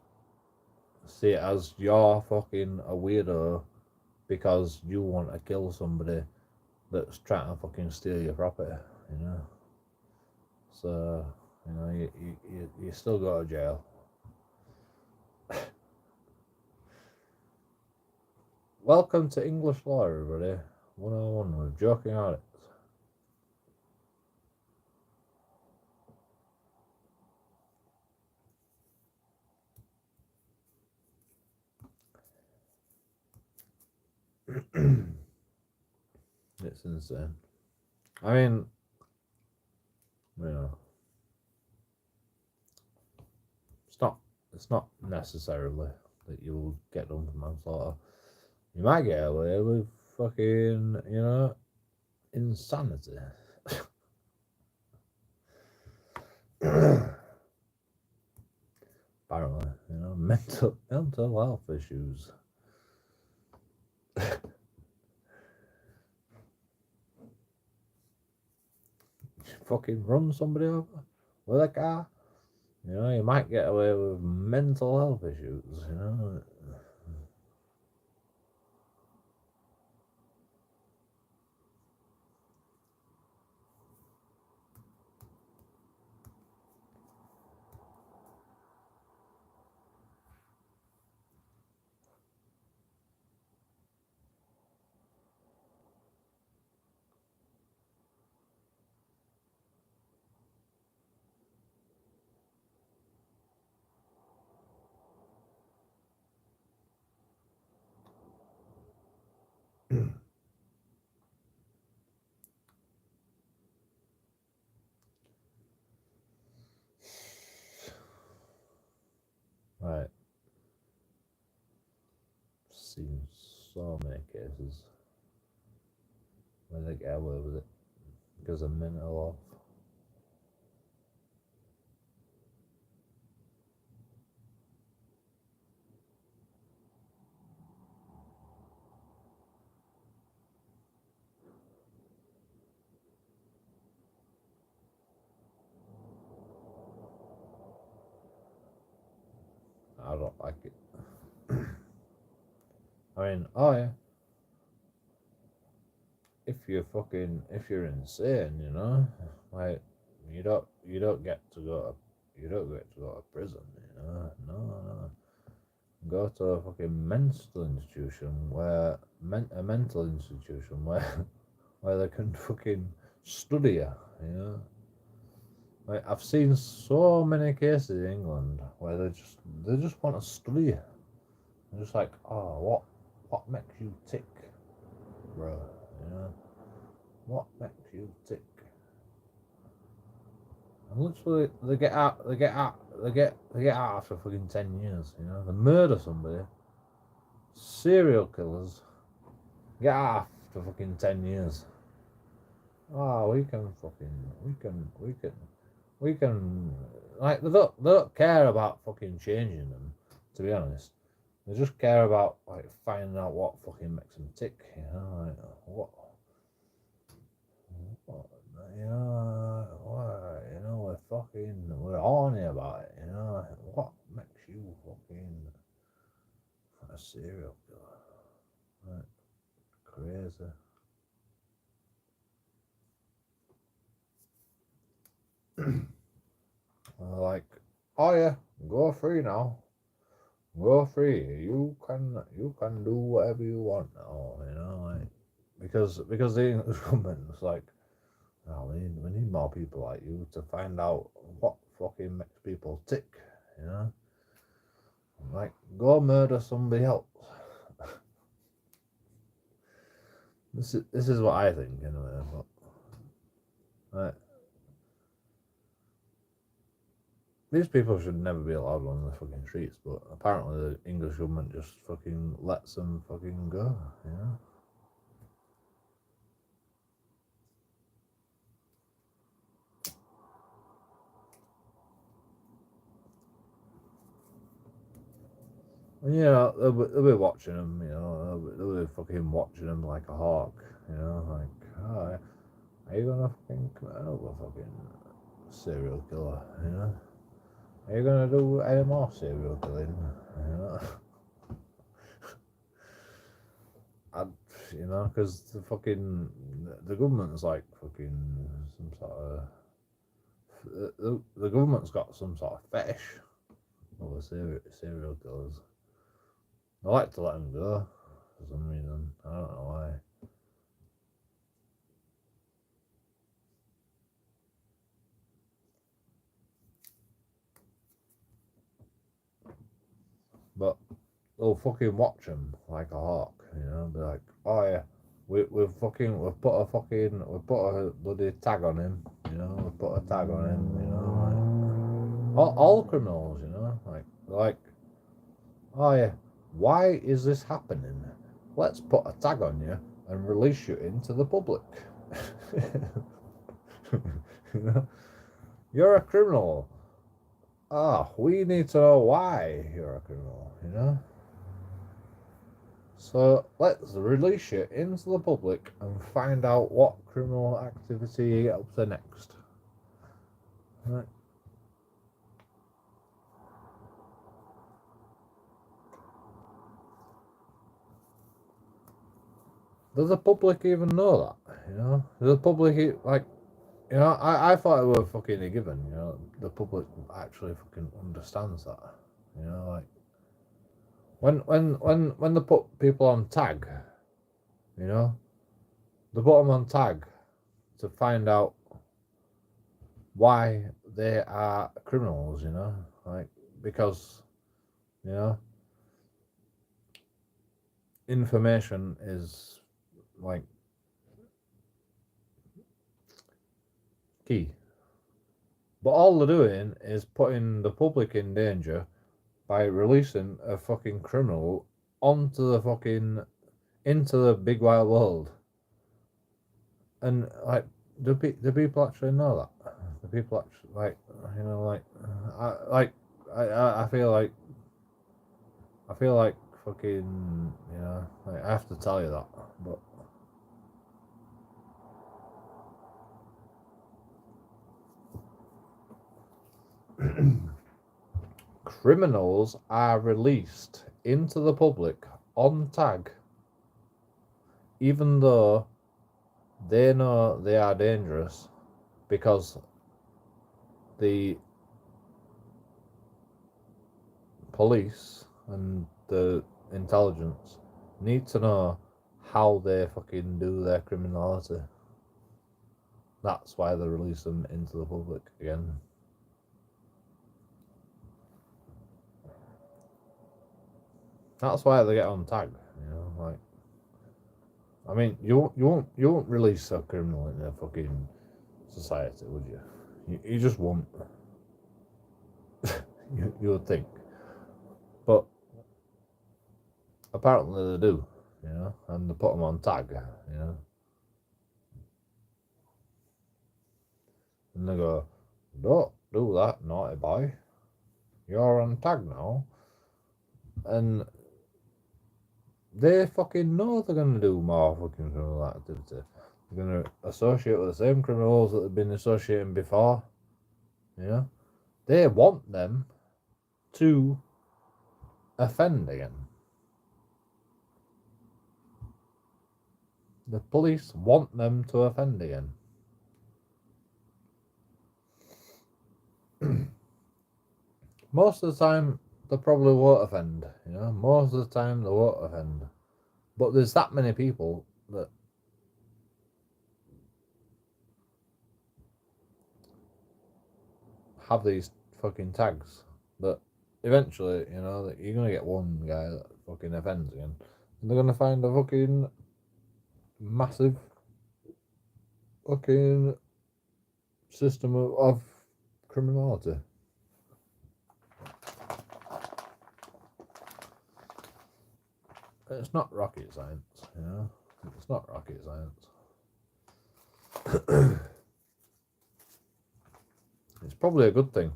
see it as you're fucking a weirdo because you want to kill somebody that's trying to fucking steal your property, you know. So, you know, you still go to jail. Welcome to English Law, everybody. 101 with JoeKingAudits. It's insane. I mean, you know, it's not necessarily that you'll get done for manslaughter. You might get away with fucking, you know, insanity. Apparently, you know, mental health issues. Fucking run somebody over with a car. You know, you might get away with mental health issues, you know. Right. Seen so many cases where they get away with it because of mental health. I don't like it. I mean, oh yeah, if you're insane, you know, like you don't get to go to prison, you know. No. Go to a fucking mental institution where a mental institution where they can fucking study you know. Like I've seen so many cases in England where they just want to study you. They're just like, oh, what makes you tick, bro? You know, what makes you tick? And literally, they get out after fucking 10 years. You know, they murder somebody. Serial killers get out after fucking 10 years. Oh, we can like they don't care about fucking changing them, to be honest. They just care about like finding out what fucking makes them tick, you know, like what you know, we're horny about it, you know, like, what makes you fucking a serial killer? Right. crazy. Like, oh yeah, go free now. Go free. You can do whatever you want now. You know, like because the English government's like, oh, we need more people like you to find out what fucking makes people tick. You know, like go murder somebody else. This is what I think anyway. But like, these people should never be allowed on the fucking streets, but apparently the English government just fucking lets them fucking go, you know? And, you know, they'll be watching them, you know, they'll be fucking watching them like a hawk, you know, like, oh, are you gonna fucking commit another fucking serial killer, you know? Are you gonna do any more serial killing, you know? You know, because the government's like fucking some sort of the government's got some sort of fetish over serial killers. They like to let them go for some reason. I don't know why. But they'll fucking watch them like a hawk, you know. Be like, oh yeah, we've put a bloody tag on him, you know. We've put a tag on him, you know. Like all criminals, you know. Like, oh yeah, why is this happening? Let's put a tag on you and release you into the public. You know? You're a criminal. We need to know why you're a criminal, you know? So let's release you into the public and find out what criminal activity you get up to next. Right. Does the public even know that? You know? Does the public, like, you know, I thought it were fucking a given, you know, the public actually fucking understands that. You know, like when they put people on tag, you know, they put them on tag to find out why they are criminals, you know, like because, you know, information is like key. But all they're doing is putting the public in danger by releasing a fucking criminal into the big wide world. And like, do people actually know that? Do people actually, like, you know, like, I feel like fucking, you know, like I have to tell you that, but criminals are released into the public on tag, even though they know they are dangerous, because the police and the intelligence need to know how they fucking do their criminality. That's why they release them into the public again. That's why they get on tag, you know, like, I mean, you won't release a criminal in a fucking society, would you? You just won't. you would think. But apparently they do, you know, and they put them on tag, you know. And they go, don't do that, naughty boy. You're on tag now. And they fucking know they're going to do more fucking criminal activity. They're going to associate with the same criminals that they've been associating before. You know? They want them to offend again. the police want them to offend again. Most of the time, they probably won't offend. You know, most of the time they won't offend. But there's that many people that have these fucking tags that eventually, you know, that you're gonna get one guy that fucking offends again, and they're gonna find a fucking massive fucking system of criminality. It's not rocket science, you know. It's not rocket science. It's probably a good thing,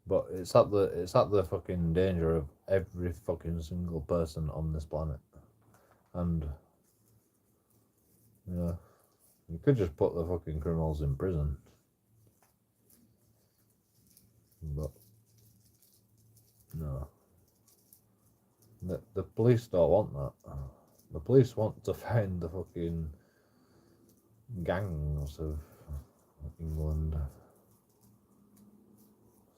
but it's at the fucking danger of every fucking single person on this planet. And you know, you could just put the fucking criminals in prison, but no. The police don't want that. The police want to find the fucking gangs of England.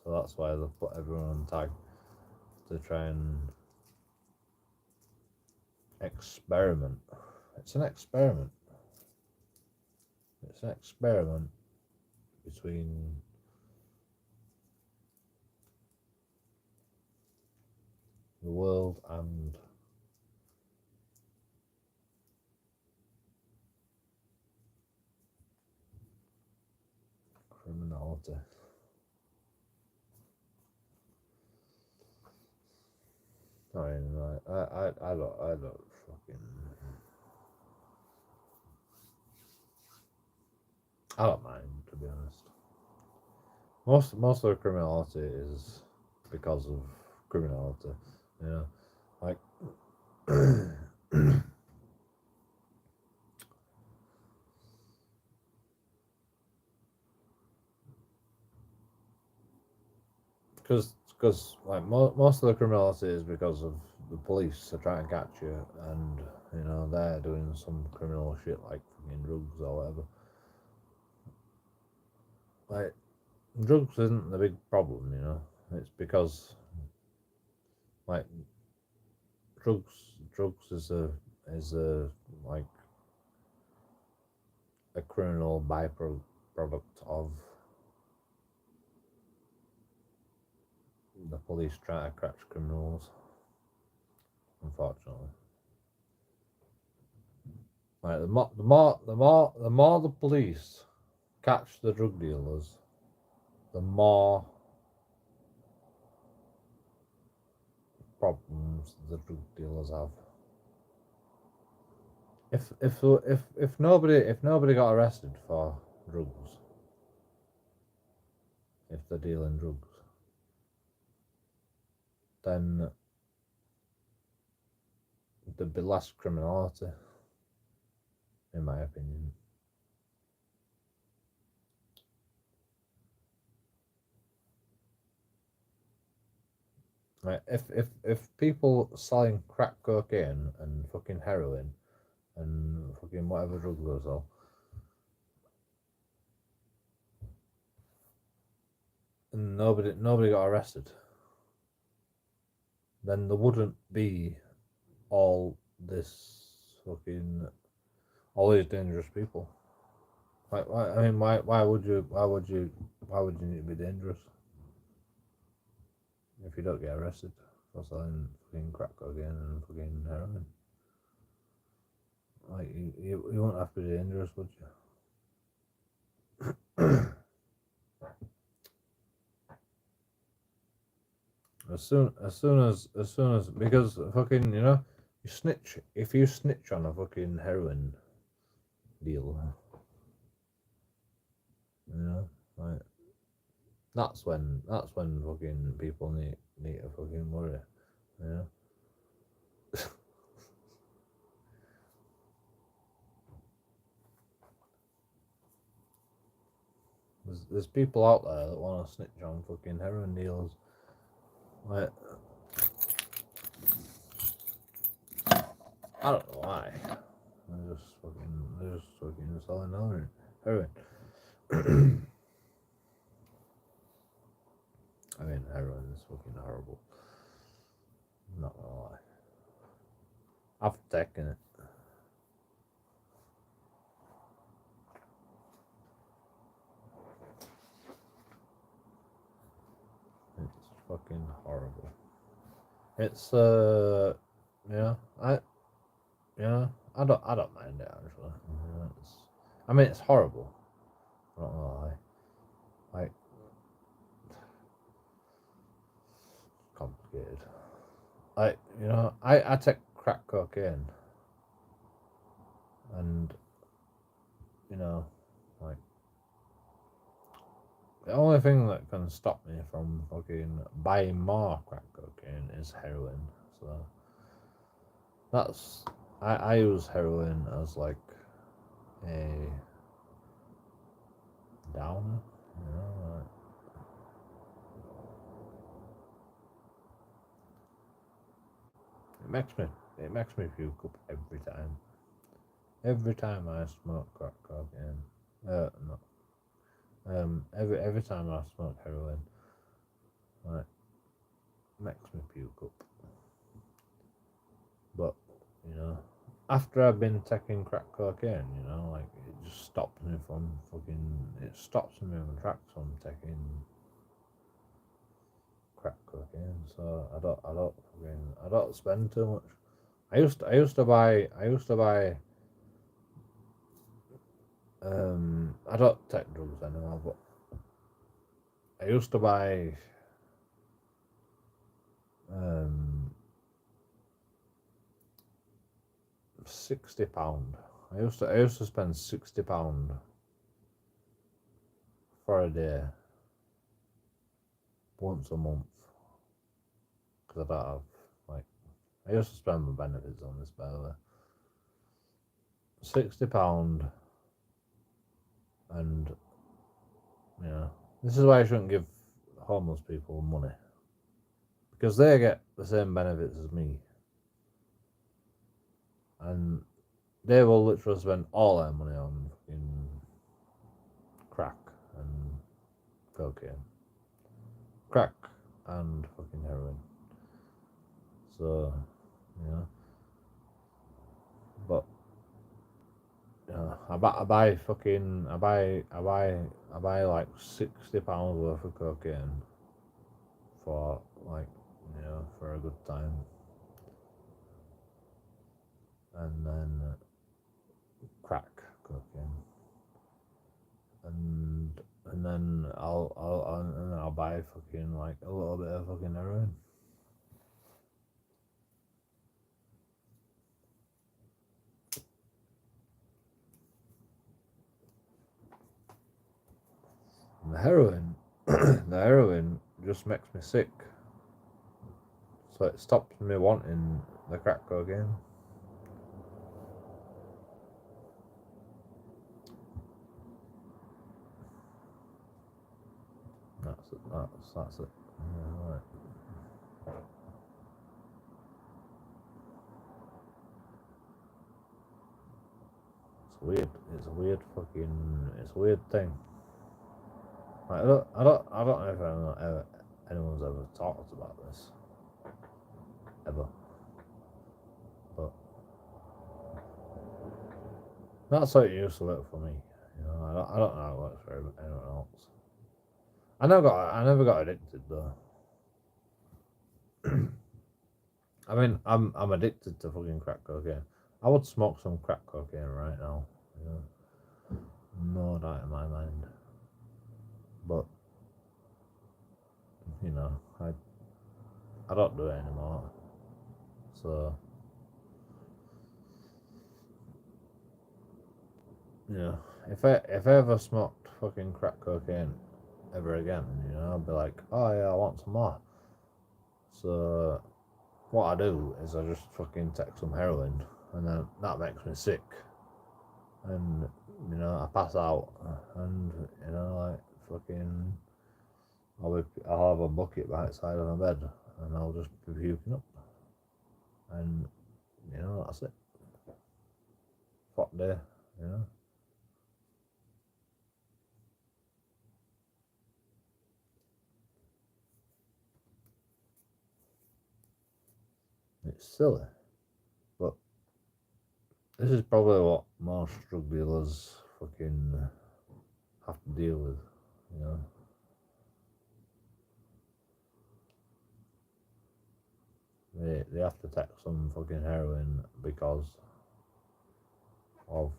So that's why they've put everyone on tag, to try and experiment. It's an experiment. It's an experiment between the world and criminality. I mean, I don't fucking, I don't mind, to be honest. Most of the criminality is because of criminality, you know, like because like most of the criminality is because of the police are trying to catch you, and you know they're doing some criminal shit like fucking drugs or whatever. Like, drugs isn't the big problem, you know. It's because like drugs is a like a criminal byproduct of the police trying to catch criminals, unfortunately. Like the more the police catch the drug dealers, the more problems the drug dealers have. If nobody got arrested for drugs, if they're dealing drugs, then there'd be less criminality, in my opinion. Like if people selling crack cocaine and fucking heroin and fucking whatever drugs they sell, and nobody got arrested, then there wouldn't be all these dangerous people. Like, why would you need to be dangerous if you don't get arrested for selling fucking crack cocaine and fucking heroin? Like, you wouldn't have to be dangerous, would you? As soon as because fucking, you know, if you snitch on a fucking heroin deal, you know, like that's when fucking people need to fucking worry, you know. There's people out there that want to snitch on fucking heroin dealers. Like, I don't know why. They're just fucking selling heroin. I mean, heroin is fucking horrible. I'm not gonna lie. I've taken it. It's fucking horrible. It's yeah, I don't mind it actually. I mean, it's horrible. I'm not gonna lie. Like, complicated. Like, I take crack cocaine, and like, the only thing that can stop me from fucking buying more crack cocaine is heroin. So that's I use heroin as like a downer, like, it makes me puke up every time. Every time I smoke crack cocaine, no. Every time I smoke heroin, like, makes me puke up. But after I've been taking crack cocaine, like, it just stops me from it stops me in my tracks from taking crack cocaine. So I don't spend too much. I used to buy I don't take drugs anymore, but I used to buy £60. I used to spend £60 for a day once a month, because I don't have, like, I used to spend my benefits on this, by the way. £60, and this is why I shouldn't give homeless people money, because they get the same benefits as me, and they will literally spend all their money on fucking crack and cocaine, crack and fucking heroin. So but I buy like £60 worth of cocaine for, like, for a good time, and then crack cocaine, and then I'll buy fucking, like, a little bit of fucking heroin. And the heroin just makes me sick, so it stops me wanting the crack cocaine. That's it. That's it. Yeah, right. It's weird. It's a weird thing. Like, I don't know if anyone's ever talked about this ever, but that's how it used to work for me. I don't know how it works for anyone else. I never got addicted though. I mean, I'm addicted to fucking crack cocaine. I would smoke some crack cocaine right now. No doubt in my mind. But I don't do it anymore. So if I ever smoked fucking crack cocaine ever again, I'll be like, oh yeah, I want some more. So what I do is I just fucking take some heroin, and then that makes me sick, and I pass out, and like, fucking I'll have a bucket by the side of my bed, and I'll just be puking up, and that's it. jackpot day, you know. It's silly, but this is probably what most drug dealers fucking have to deal with, you know. They have to take some fucking heroin because of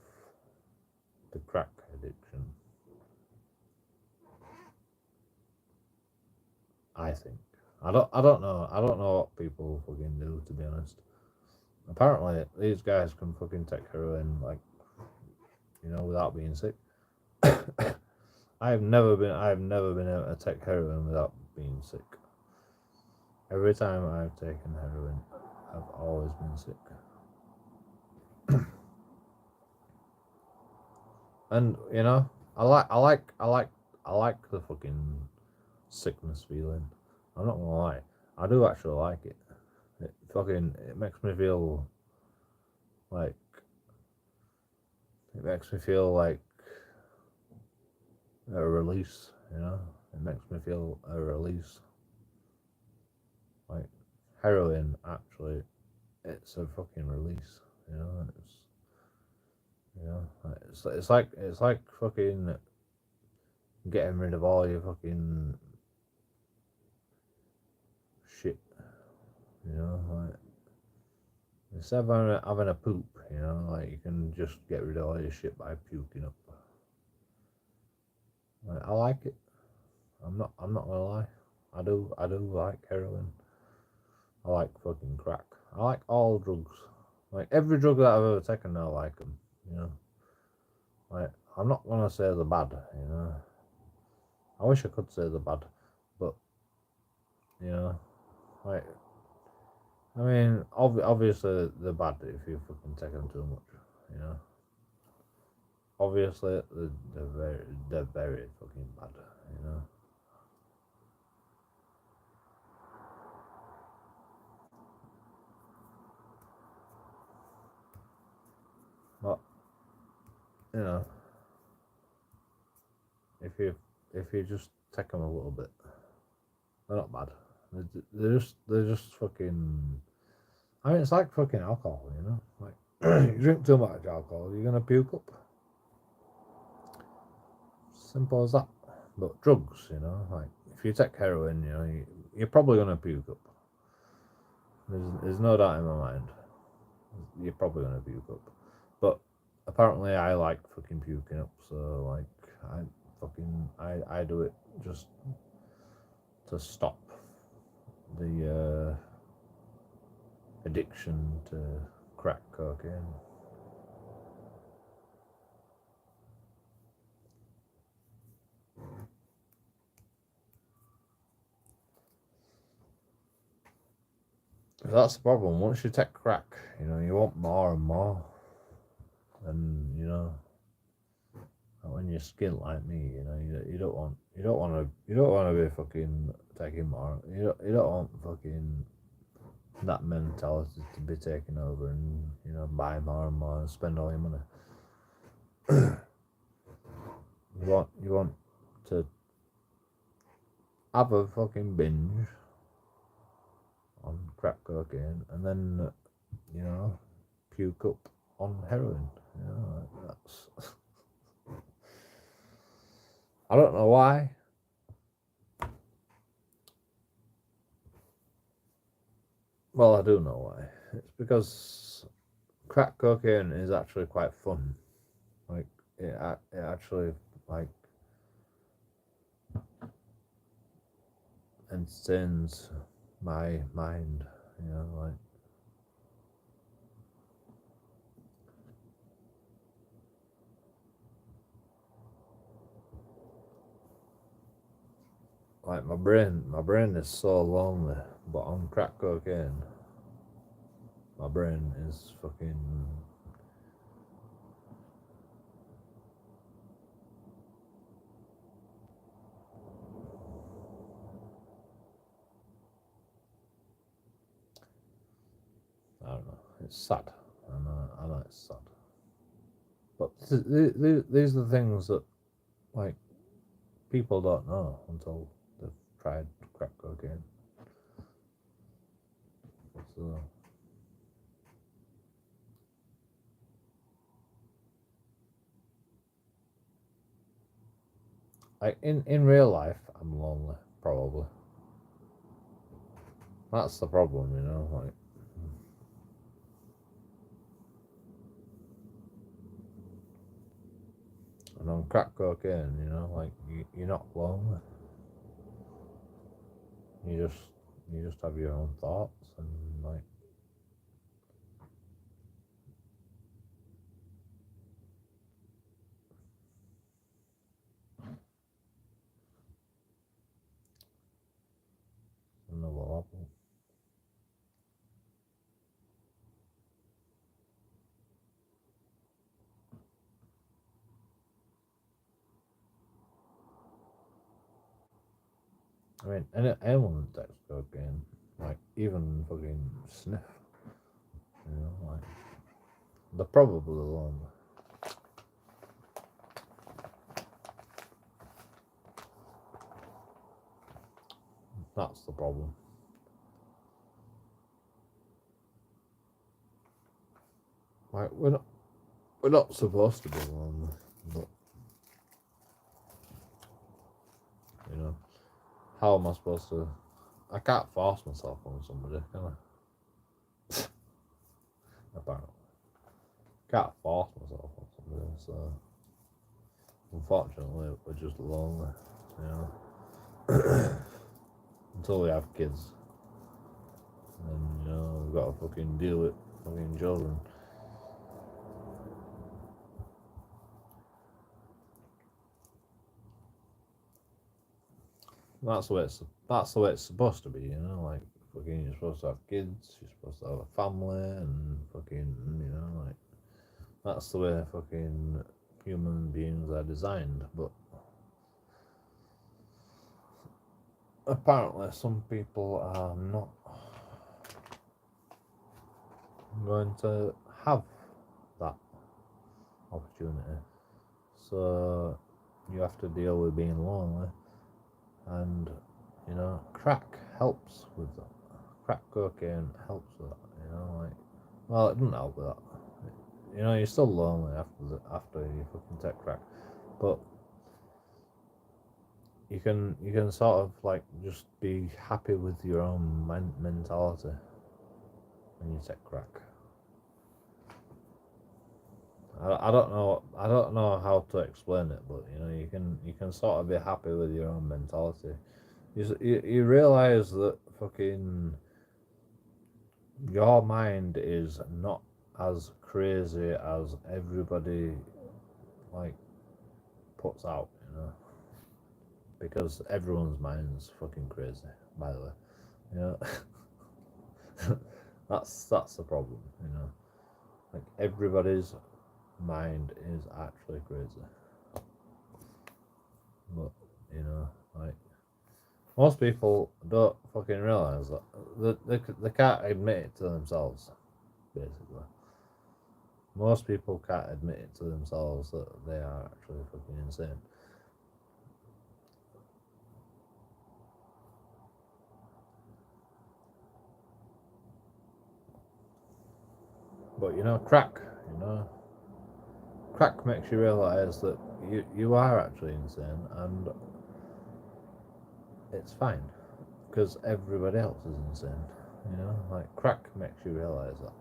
the crack addiction. I think. I don't know. I don't know what people fucking do, to be honest. Apparently these guys can fucking take heroin, like, you know, without being sick. I've never been able to take heroin without being sick. Every time I've taken heroin, I've always been sick. And you know, I like the fucking sickness feeling. I'm not gonna lie, I do actually like it. It makes me feel like a release. You know, it makes me feel a release. Like heroin, actually, it's a fucking release. You know, it's like fucking getting rid of all your fucking shit. You know, like instead of having a poop, you know, like you can just get rid of all your shit by puking up. Like, I like it. I'm not gonna lie. I do like heroin. I like fucking crack. I like all drugs. Like every drug that I've ever taken, I like them. You know, like I'm not gonna say the bad. You know, I wish I could say the bad, but you know, like I mean, obviously they're bad if you fucking take them too much. You know, obviously they're very fucking bad. You know. But you know, if you just take them a little bit, they're not bad. They're just fucking. I mean, it's like fucking alcohol, you know. Like you drink too much alcohol, you're gonna puke up. Simple as that. But drugs, you know, like if you take heroin, you know, you're probably gonna puke up. There's no doubt in my mind. You're probably gonna puke up. But apparently, I like fucking puking up, so like I do it just to stop the addiction to crack cocaine. That's the problem. Once you take crack, you know, you want more and more. And you know, when you're skint like me, you know, you don't want to be fucking taking more. You don't want fucking that mentality to be taken over and, you know, buy more and more and spend all your money. You want to have a fucking binge on crack cocaine and then, you know, puke up on heroin. You know, that's I don't know why. Well, I do know why. It's because crack cocaine is actually quite fun. Like it actually like entertains my mind. You know, like my brain is so lonely, but on crack cocaine, my brain is fucking. I don't know. It's sad. I know it's sad. But these are the things that, like, people don't know until they've tried crack cocaine. So, like, in real life, I'm lonely, probably. That's the problem, you know, like. And on crack cocaine, you know, like, you're not lonely. You just have your own thoughts and, like, another level. I mean, anyone that takes cocaine, like, even fucking sniff, you know, like, they're probably lonely. That's the problem. Like, we're not supposed to be lonely, but, you know, how am I supposed to? I can't force myself on somebody, can I? Apparently, can't force myself on somebody. So, unfortunately, we're just lonely, you know. Until we have kids, and, you know, we've got to fucking deal with fucking children. That's the way it's supposed to be, you know. Like, fucking, you're supposed to have kids, you're supposed to have a family, and fucking, you know, like, that's the way fucking human beings are designed. But apparently, some people are not going to have that opportunity, so you have to deal with being lonely. And, you know, crack helps with that. Crack cocaine helps with that, you know, like, well, it doesn't help with that. You know, you're still lonely after you fucking take crack, but you can sort of, like, just be happy with your own mentality when you take crack. I don't know how to explain it, but, you know, you can sort of be happy with your own mentality. You realize that fucking your mind is not as crazy as everybody, like, puts out, you know, because everyone's mind's fucking crazy, by the way, you know. that's the problem, you know, like, everybody's mind is actually crazy, but, you know, like, most people don't fucking realize that they can't admit it to themselves, basically. Most people can't admit it to themselves that they are actually fucking insane. But, you know, crack makes you realise that you are actually insane, and it's fine, because everybody else is insane, you know, like, crack makes you realise that.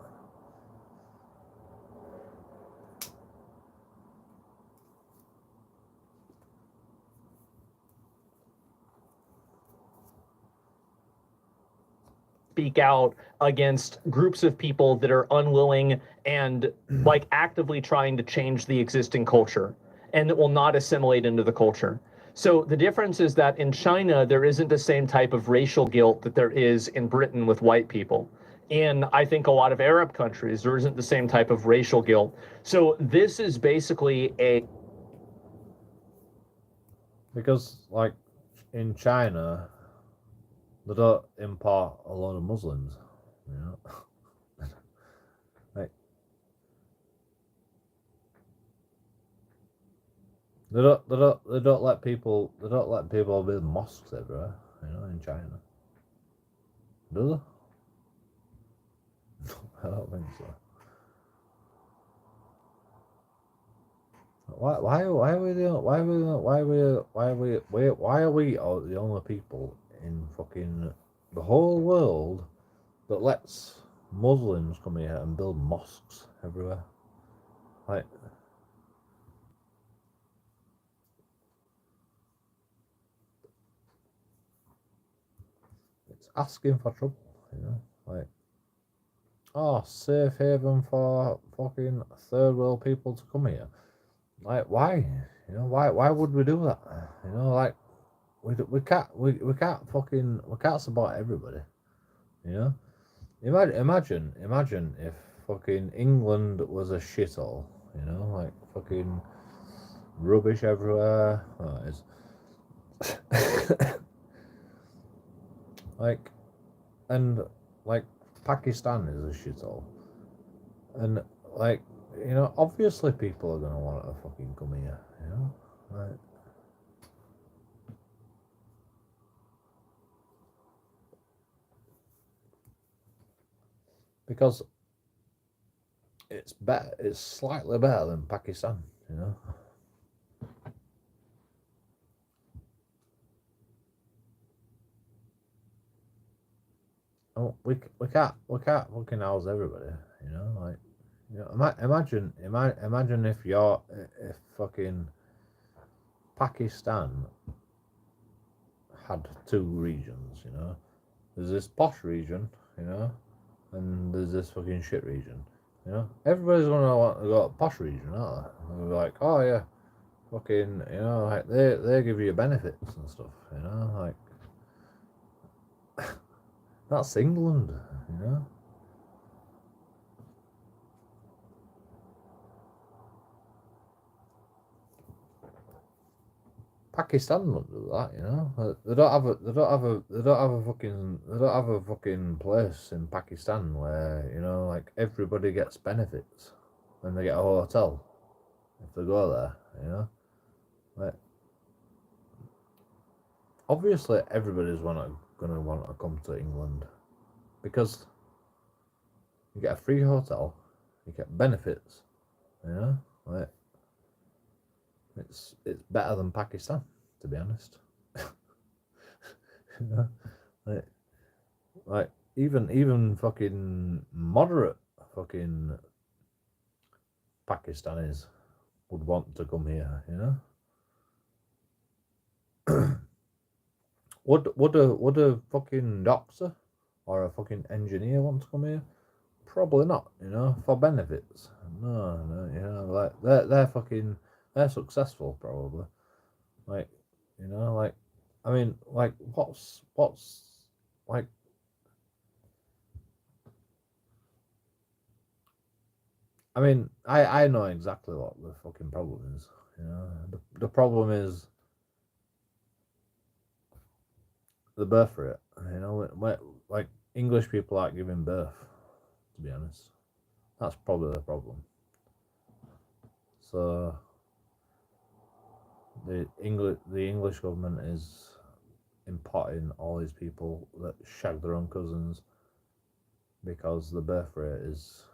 Speak out against groups of people that are unwilling and, like, actively trying to change the existing culture and that will not assimilate into the culture. So the difference is that in China, there isn't the same type of racial guilt that there is in Britain with white people. In, I think, a lot of Arab countries, there isn't the same type of racial guilt. So this is basically Because, like, in China, they don't import a lot of Muslims, you know. Like, They don't let people build mosques everywhere, in China. Do they? I don't think so. Why are we the only people in fucking the whole world that lets Muslims come here and build mosques everywhere? Like, it's asking for trouble, like, oh, safe haven for fucking third world people to come here. Like, why? Why would we do that? Like, we can't support everybody. Imagine if fucking England was a shithole. Like fucking rubbish everywhere. Oh, it's like, and like Pakistan is a shithole, and like, obviously people are gonna want to fucking come here. Like, because it's better. It's slightly better than Pakistan. Oh, we can't fucking house everybody. Like, imagine if fucking Pakistan had two regions. There's this posh region, and there's this fucking shit region. Everybody's gonna want to go to the posh region, aren't they? They'll be like, oh yeah, fucking, like they give you benefits and stuff. Like, that's England. Pakistan won't do that, They don't have a fucking place in Pakistan where, like everybody gets benefits when they get a hotel if they go there, Like, obviously everybody's gonna want to come to England because you get a free hotel, you get benefits, like, it's better than Pakistan, to be honest. like even fucking moderate fucking Pakistanis would want to come here, Would a fucking doctor or a fucking engineer want to come here? Probably not, for benefits. No, like they're successful probably. Like, like, I mean, like, what's like, I mean, I know exactly what the fucking problem is. The problem is the birth rate. Like English people aren't giving birth. To be honest, that's probably the problem. So the English government is importing all these people that shag their own cousins because the birth rate is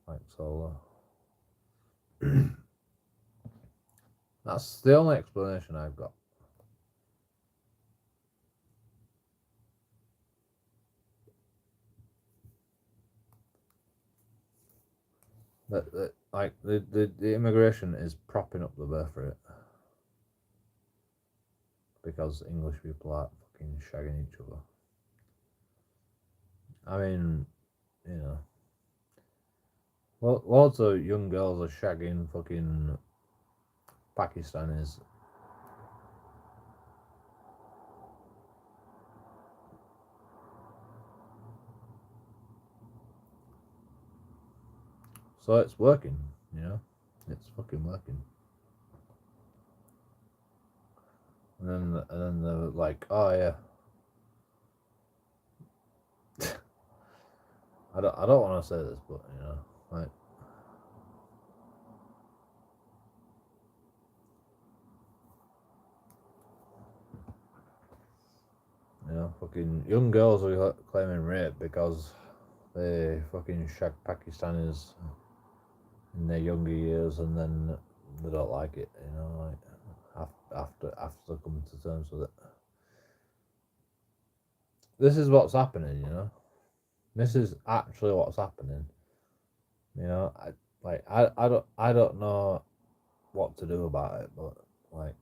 like so low. That's the only explanation I've got. Like the immigration is propping up the birth rate because English people are fucking shagging each other. I mean, lots of young girls are shagging fucking Pakistanis. So it's working, it's fucking working. And then they're like, oh yeah. I don't want to say this, but like, fucking young girls are claiming rape because they fucking shag Pakistanis in their younger years, and then they don't like it, you know, like after they come to terms with it. This is what's happening, you know. This is actually what's happening. You know, I don't know what to do about it, but like,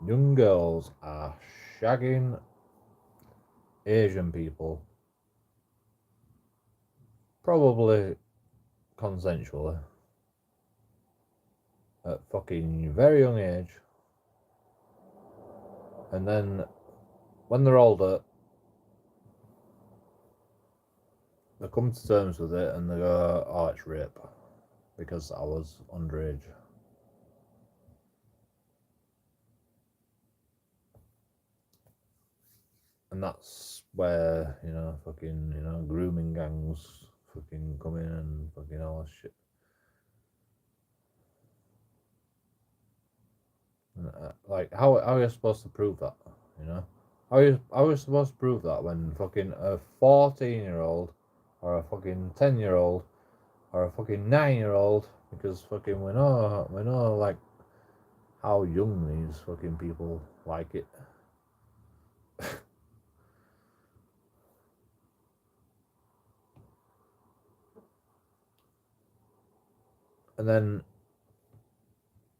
young girls are shagging Asian people, probably consensually, at fucking very young age, and then when they're older, they come to terms with it and they go, "Oh, it's rape because I was underage." And that's where, you know, fucking, you know, grooming gangs fucking come in and fucking all this shit. And, like, how are you supposed to prove that, you know? How are you supposed to prove that when fucking a 14-year-old or a fucking 10-year-old or a fucking 9-year-old, because fucking we know like how young these fucking people like it. And then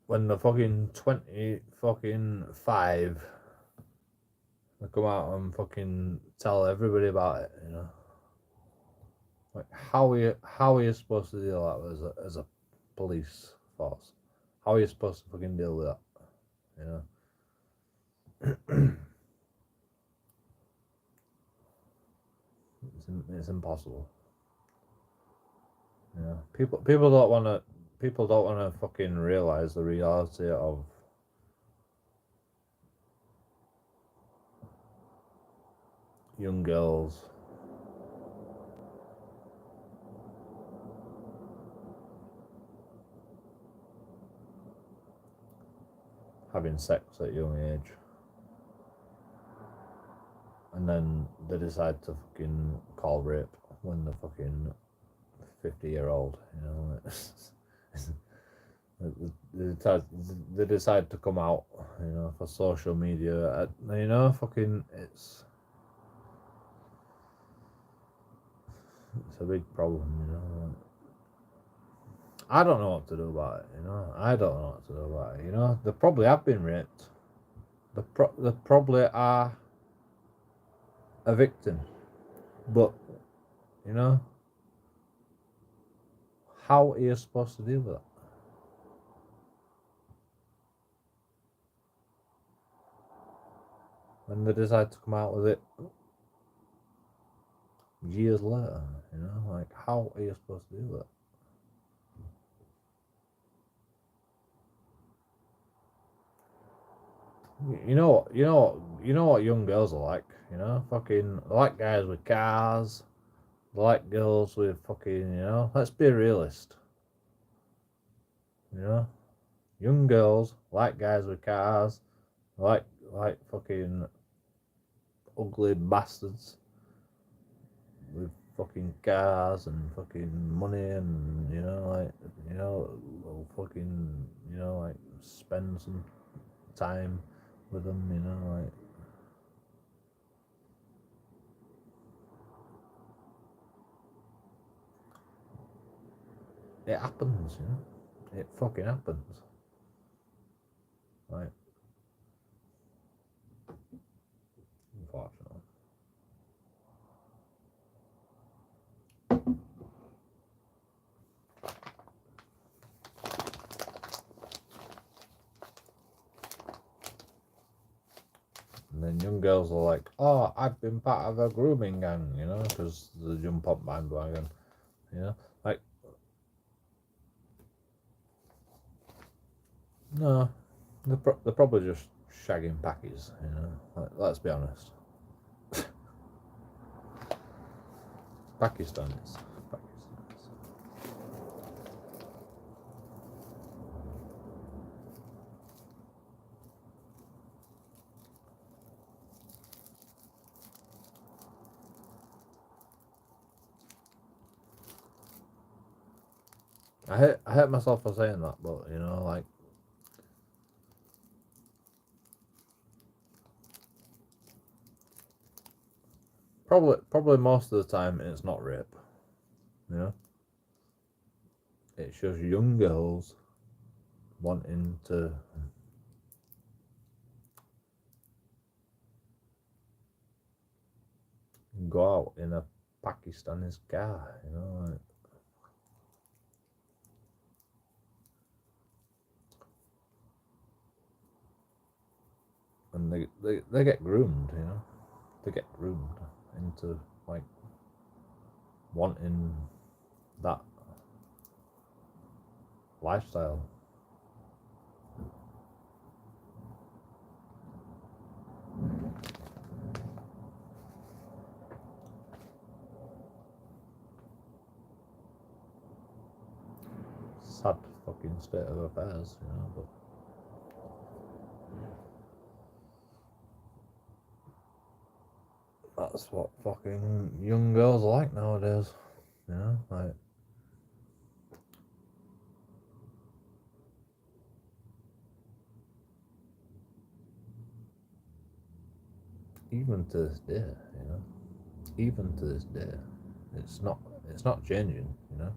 when the fucking 20 fucking 5, they come out and fucking tell everybody about it, you know. Like, how are you supposed to deal with that as a police force? How are you supposed to fucking deal with that, you know? It's impossible. You know, people don't want to fucking realize the reality of young girls having sex at a young age, and then they decide to fucking call rape when they're fucking 50-year-old, you know. They decide to come out, you know, for social media. You know, fucking, it's a big problem, you know. I don't know what to do about it, you know. I don't know what to do about it, you know. They probably have been raped. They probably are a victim, but, you know, how are you supposed to deal with that? When they decide to come out with it years later, you know, like, how are you supposed to deal with it? You know what young girls are like, you know, fucking, they like guys with cars, they like girls with fucking, you know, let's be a realist, you know, young girls like guys with cars, like fucking ugly bastards with fucking cars and fucking money, and, you know, like, you know, will fucking, you know, like, spend some time with them, you know, like, it happens, you know, it fucking happens, like, unfortunately. And then young girls are like, "Oh, I've been part of a grooming gang," you know, because they jump up bandwagon, you know, like, no, they're probably just shagging packies, you know, like, let's be honest. Pakistanis. I hate myself for saying that, but you know, like, probably most of the time it's not rape. You know, it's just young girls wanting to go out in a Pakistani car. You know, like, and they get groomed. You know, they get groomed into like wanting that lifestyle. Sad fucking state of affairs, you know, but that's what fucking young girls are like nowadays, you know, like, even to this day, you know, even to this day, it's not changing, you know,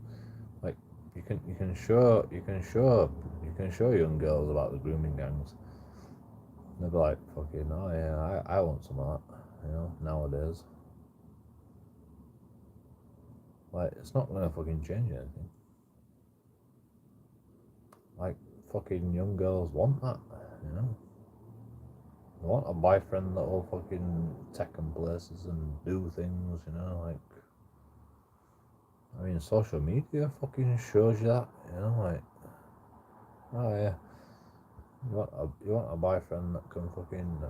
like, you can show young girls about the grooming gangs. They'll be like, fucking, oh yeah, I want some of that, you know, nowadays. Like, it's not gonna fucking change anything. Like, fucking young girls want that, you know. They want a boyfriend that will fucking take them places and do things, you know, like, I mean, social media fucking shows you that, you know, like, oh yeah, you want a boyfriend that can fucking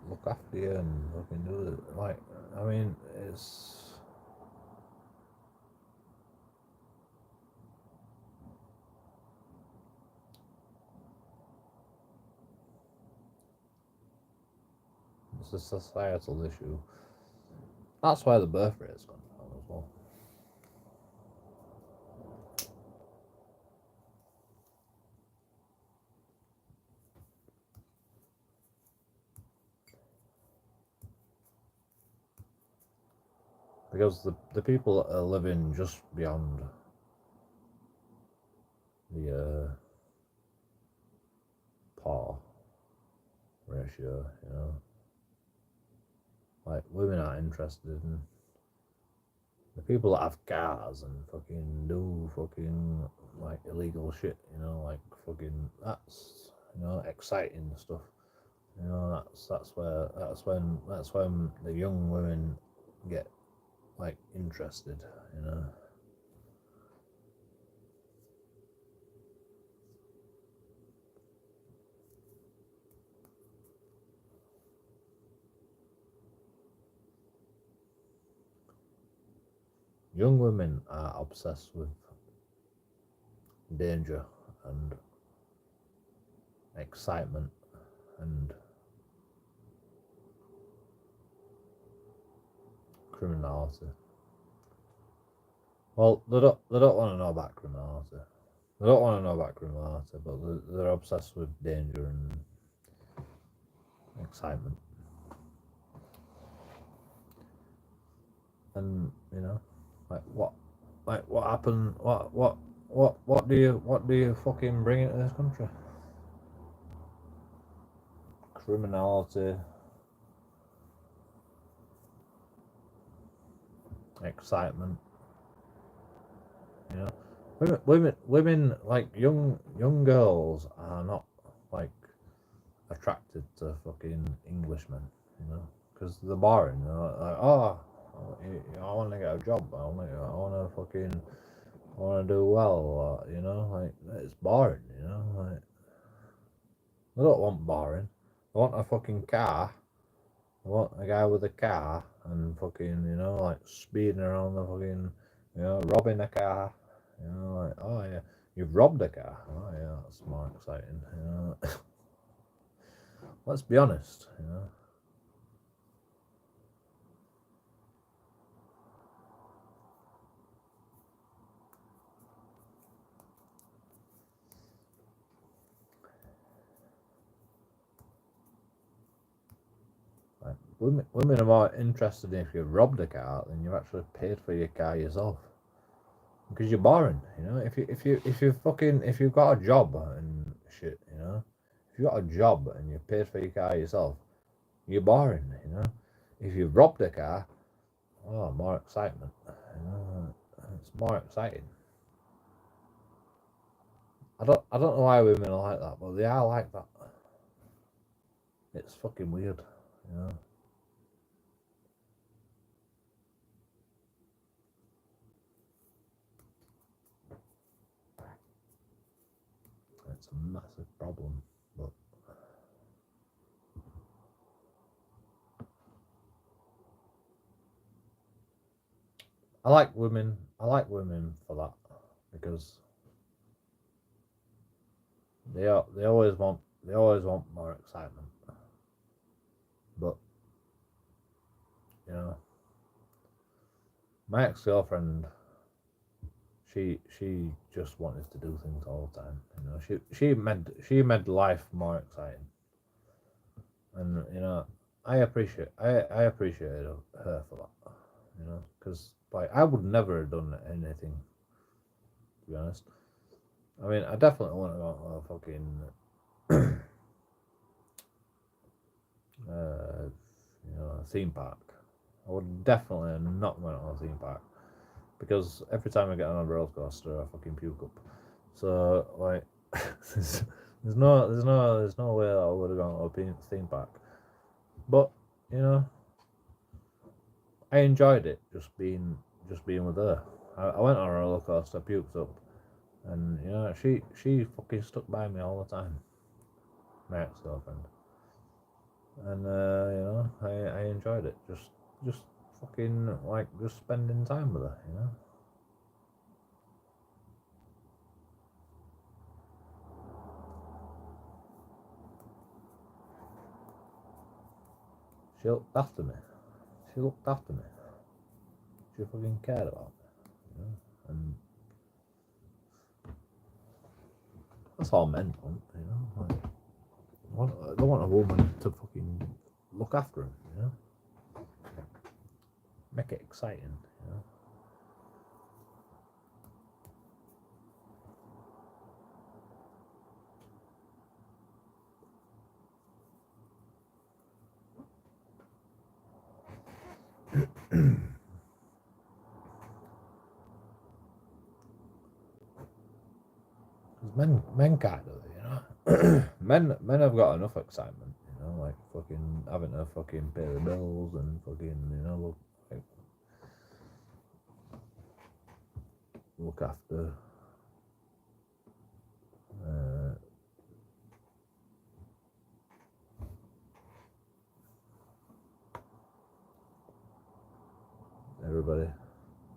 look after you and fucking do it, like, I mean, it's a societal issue. That's why the birth rate's gone down as well. Because the people that are living just beyond the par ratio, you know, like, women aren't interested in the people that have cars and fucking do fucking like illegal shit, you know, like, fucking, that's, you know, exciting stuff, you know, that's when the young women get like interested, you know. Young women are obsessed with danger and excitement and criminality. Well, they don't want to know about criminality. They don't want to know about criminality, but they're obsessed with danger and excitement. And you know, like, what happened? What do you fucking bring into this country? Criminality, excitement. You know, women, like, young girls are not like attracted to fucking Englishmen, you know, because they're boring. You know, like, oh, I want to get a job. I want to do well. You know, like, it's boring. You know, like, they don't want boring. They want a fucking car. They want a guy with a car and fucking, you know, like, speeding around the fucking, you know, robbing a car. You know, like, oh yeah, you've robbed a car. Oh yeah, that's more exciting. You know, let's be honest. You know, women are more interested in if you've robbed a car than you've actually paid for your car yourself. Because you're boring, you know. If you've got a job and shit, you know, if you've got a job and you paid for your car yourself, you're boring, you know. If you've robbed a car, oh, more excitement, you know. It's more exciting. I don't know why women are like that, but they are like that. It's fucking weird, you know. It's a massive problem, but I like women. I like women for that because they always want more excitement. But you know, my ex-girlfriend, she just wanted to do things all the time. You know, she made life more exciting, and you know, I appreciated her for that. You know, because like I would never have done anything. To be honest, I mean, I definitely want to go to a fucking you know, a theme park. I would definitely not went on a theme park because every time I get on a roller coaster, I fucking puke up. So like, there's no way that I would have gone to a theme park. But you know, I enjoyed it just being with her. I went on a roller coaster, puked up, and you know, she fucking stuck by me all the time. My ex-girlfriend. And you know, I enjoyed it. Just fucking like just spending time with her, you know. She looked after me. She looked after me. She fucking cared about me, you know. And that's all men want, you know. Like, they want a woman to fucking look after them, you know. Make it exciting, you know. Because men can't do it, you know. men have got enough excitement, you know, like fucking having to fucking pay the bills and fucking, you know, look after uh, everybody,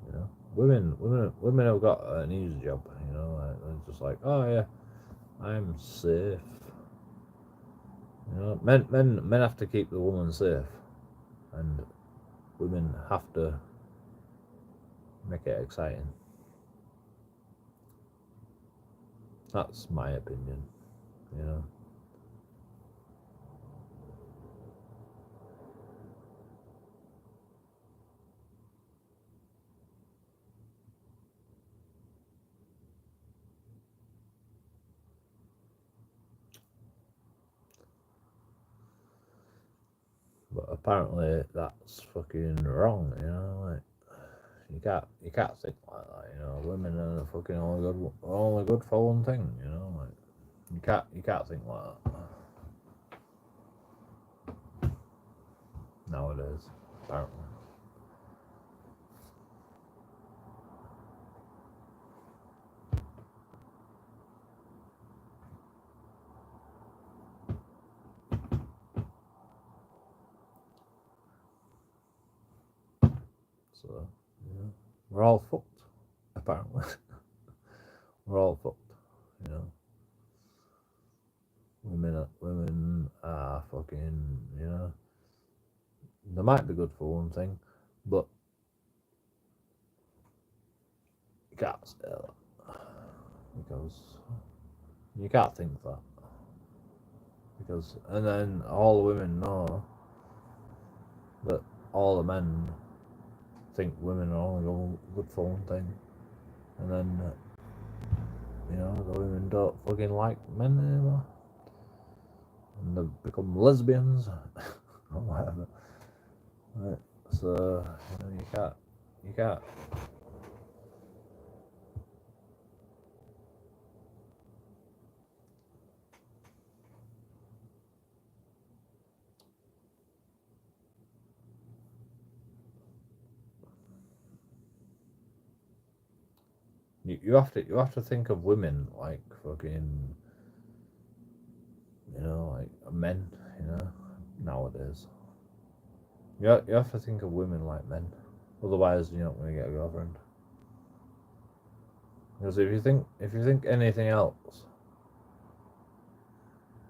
you know. Women have got an easy job, you know. Like, they're just like, oh yeah, I'm safe. You know, men have to keep the woman safe, and women have to make it exciting. That's my opinion, you know. But apparently that's fucking wrong, you know. Like, you can't think like that, you know. Women are fucking only good for one thing, you know. Like, you can't think like that nowadays. Apparently. So, you know, we're all fucked. Apparently, we're all fucked. You know, women are fucking. You know, they might be good for one thing, but you can't say that because you can't think that because, and then all the women know that all the men think women are only good for one thing, and then the women don't fucking like men anymore, and they become lesbians or whatever. Right. So you can't. You have to think of women like fucking, like men, nowadays. You have to think of women like men, otherwise you're not going to get a girlfriend. Because if you think anything else,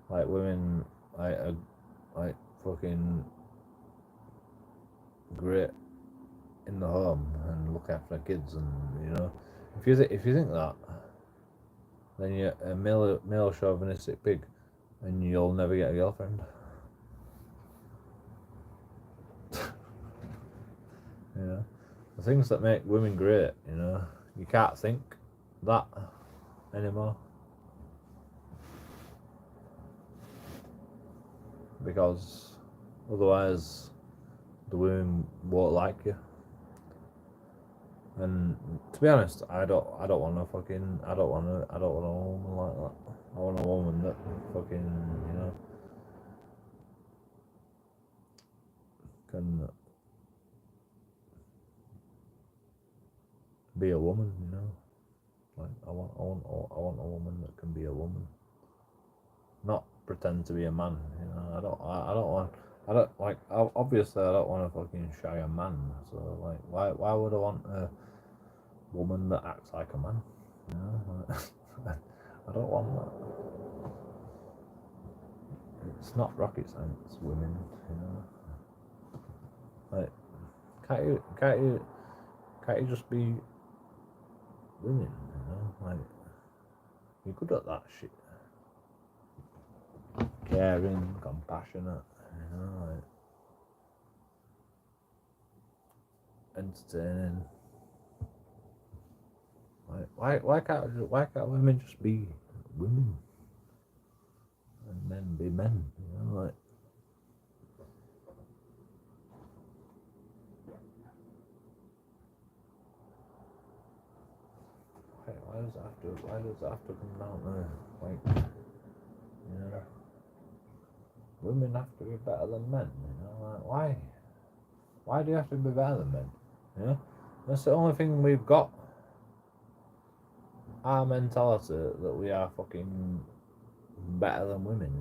like women, like fucking great in the home and look after kids, and if you think that, then you're a male chauvinistic pig, and you'll never get a girlfriend. The things that make women great, you can't think that anymore, because otherwise the women won't like you. And to be honest, I don't want a woman like that. I want a woman that fucking can be a woman. Like I want a woman that can be a woman, not pretend to be a man. Obviously I don't want to fucking shag a man. So like, why would I want a woman that acts like a man? I don't want that. It's not rocket science, women. Like, can't you just be women? Like, you're good at that shit. Caring, compassionate, like entertaining. Like, why can't women just be women and men be men? Like. Why does it have to come down to, like, women have to be better than men? Like, why? Why do you have to be better than men? That's the only thing we've got. Our mentality that we are fucking better than women.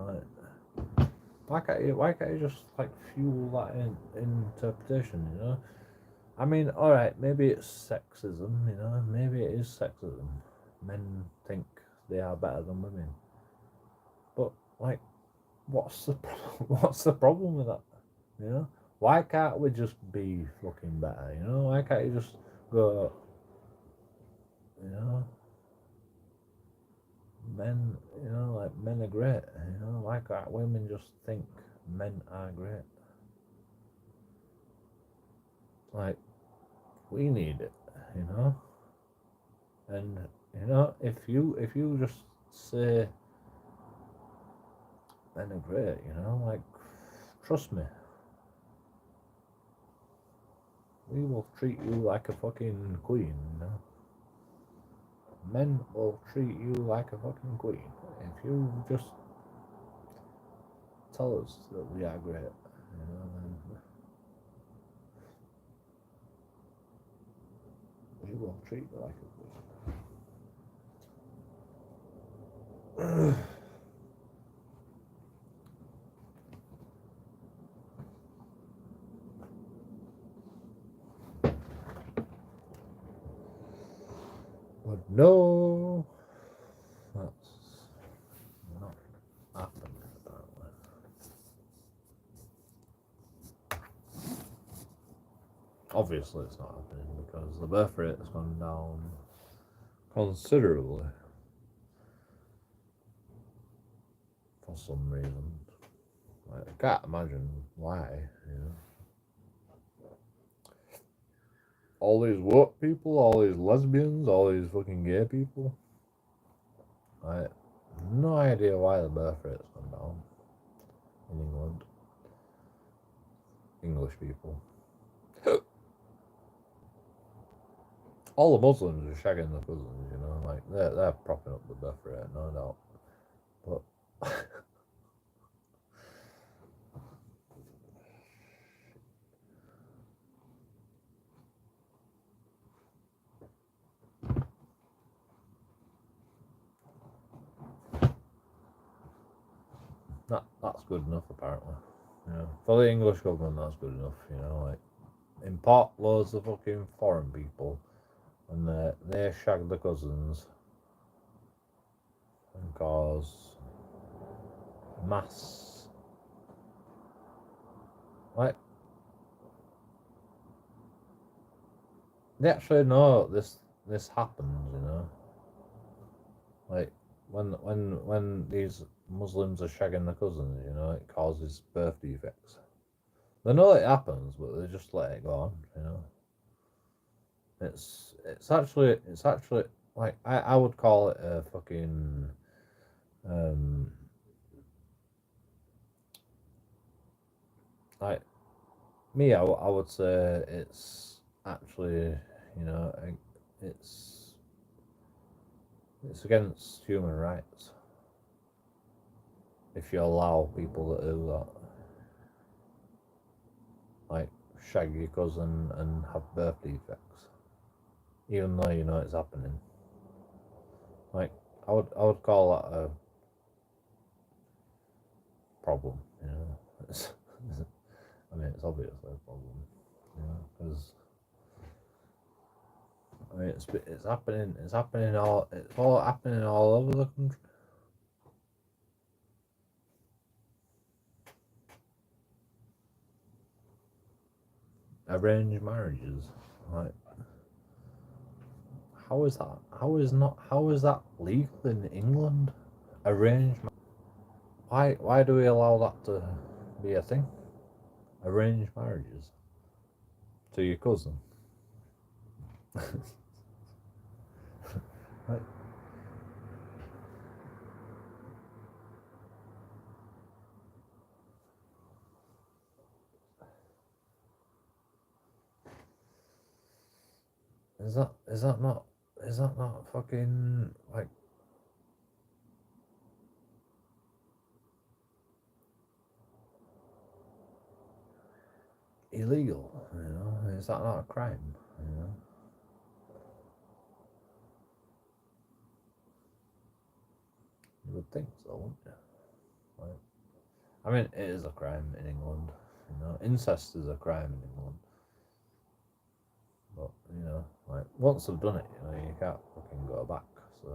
Like, why can't you just like fuel that interpretation? I mean, alright, maybe it's sexism, maybe it is sexism. Men think they are better than women. But, like, what's the problem with that? Why can't we just be fucking better, Why can't you just go, men, like, men are great, Why can't women just think men are great? Like, we need it, and if you just say men are great, like, trust me, we will treat you like a fucking queen, men will treat you like a fucking queen if you just tell us that we are great, then we will treat you like a queen. But no, that's not happening apparently. Obviously it's not happening because the birth rate has gone down considerably for some reason. Like, I can't imagine why, all these woke people, all these lesbians, all these fucking gay people. I have no idea why the birth rate's gone down in England. English people. All the Muslims are shagging their cousins, you know, like they're propping up the birth rate, no doubt. But that's good enough apparently. You know, for the English government that's good enough, you know, like import loads of fucking foreign people and they shag the cousins and cause mass, like they actually know this happens, you know, like when these Muslims are shagging the cousins, you know, it causes birth defects. They know it happens, but they just let it go on, you know. It's actually like I would call it a fucking like me, I would say it's actually, you know, it's against human rights if you allow people to do that, like shag your cousin and have birth defects, even though you know it's happening. Like I would call that a problem, you know. I mean, it's obviously a problem, you know, because I mean it's happening. It's all happening all over the country. Arranged marriages, like how is that? How is that legal in England? Arranged. Why do we allow that to be a thing? Arranged marriages to your cousin. Like, is that not fucking like illegal? You know, is that not a crime? You know, you would think so, wouldn't you? Like, I mean, it is a crime in England. You know, incest is a crime in England. But you know, like once they've done it, you know, you can't fucking go back. So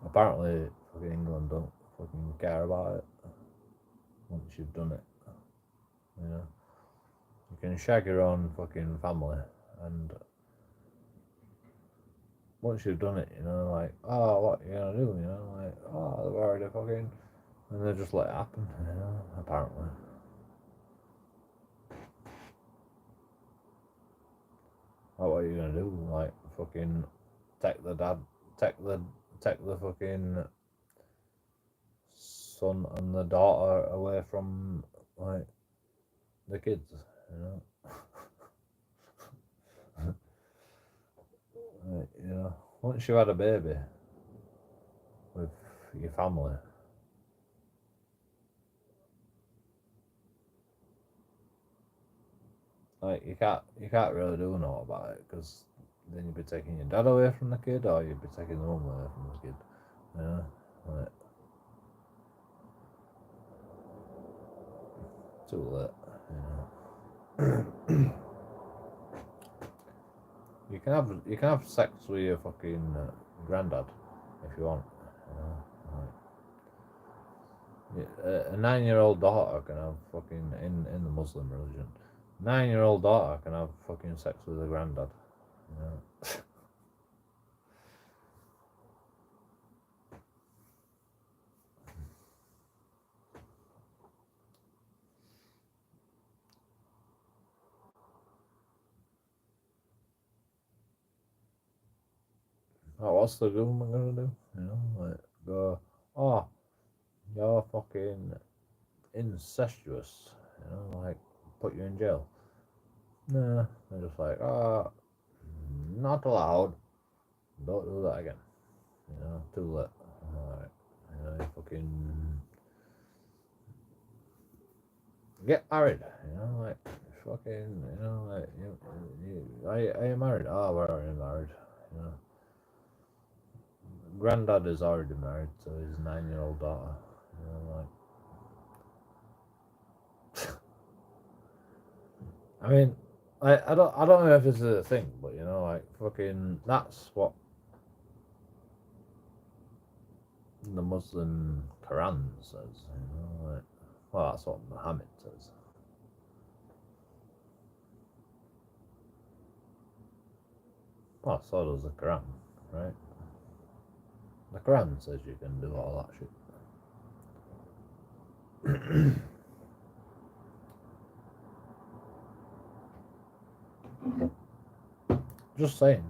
apparently, fucking England don't fucking care about it once you've done it. You know, you can shag your own fucking family, and once you've done it, you know, like, oh, what you gonna do? You know, like, oh, they've already fucking, and they just let it happen. You know, apparently. Like, what are you gonna do? Like, fucking take the fucking son and the daughter away from like the kids, you know. Like, you know, once you had a baby with your family, like you can't really do nothing about it because then you'd be taking your dad away from the kid, or you'd be taking the mum away from the kid, you know. Like, too late, you know. You can have sex with your fucking granddad if you want, you know. Like, a 9-year-old daughter can have fucking in the Muslim religion. 9-year-old daughter can have fucking sex with her granddad, you know. what's the government gonna do? You know, like go, oh, you're fucking incestuous. You know, like put you in jail. Nah, they're just like, oh, not allowed. Don't do that again. You know, too late. Alright, you know, you fucking get married. You know, like fucking, you know, like are you married? Oh, we're already married. You know, granddad is already married to his 9-year-old daughter. You know, like I mean, I don't know if it's a thing, but you know, like fucking, that's what the Muslim Quran says. You know, like, well, that's what Muhammad says. Well, so does the Quran, right? The Quran says you can do all that shit. Just saying.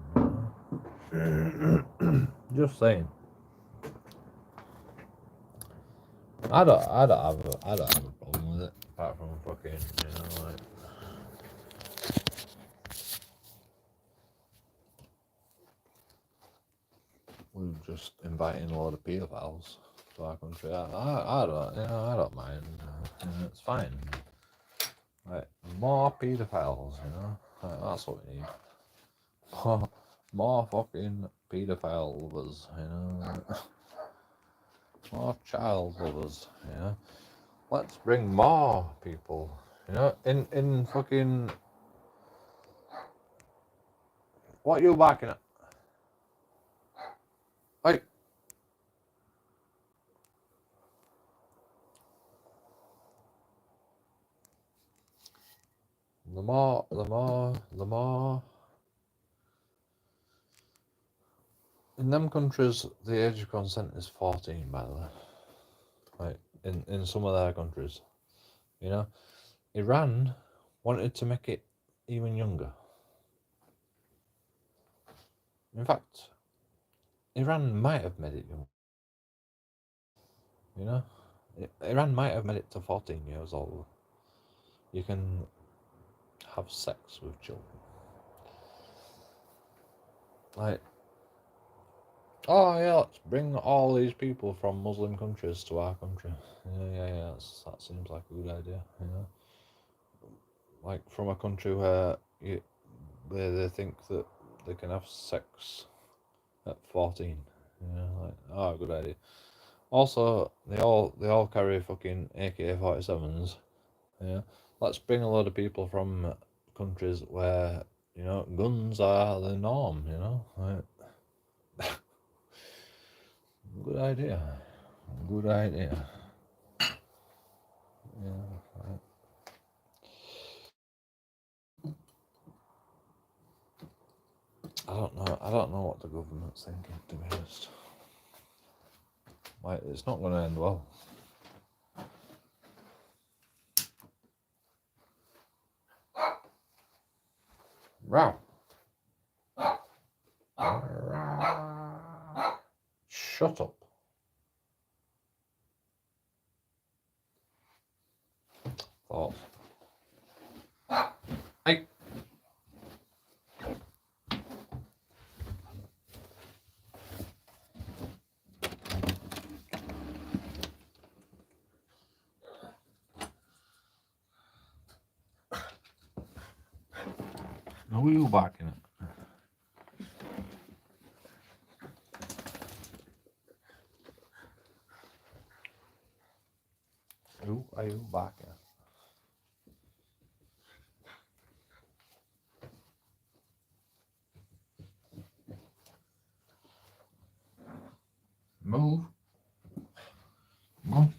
Just saying. I don't have a problem with it, apart from fucking, you know, like. We're just inviting a lot of pedophiles to our country. I don't, you know, I don't mind. You know, it's fine. Like, more pedophiles, you know, like, that's what we need. More fucking pedophile lovers, you know. More child lovers, you know. Let's bring more people, you know. In fucking, what are you barking at? Like, the more. In them countries, the age of consent is 14, by the way. Like, in some of their countries, you know. Iran wanted to make it even younger. In fact, Iran might have made it younger. You know, Iran might have made it to 14 years old. You can have sex with children. Like, oh yeah, let's bring all these people from Muslim countries to our country. Yeah, that seems like a good idea, you know. Like, from a country where they think that they can have sex at 14. You know, like, oh, good idea. Also, they all carry fucking AK-47s. Yeah, let's bring a lot of people from countries where, you know, guns are the norm. You know, like, good idea. Good idea. Yeah. Right. I don't know what the government's thinking, to be honest. Like, it's not going to end well. Wow. Shut up. Thoughts. Hey. Who are you barking at? Who are you barking at? Move. Move.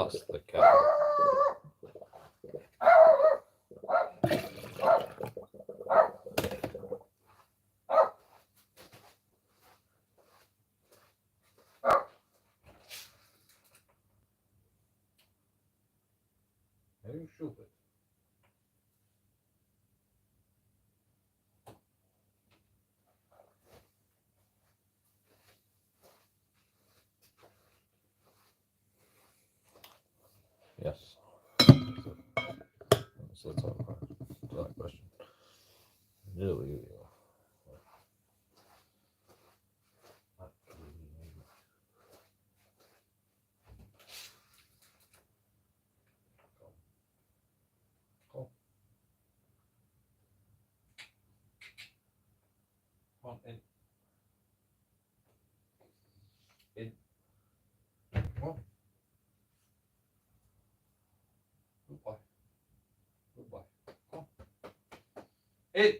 That's the cat. Are you stupid? Yes. That's that question. Really. Come on in. In. Come on. Good boy. Good boy. Come on. In.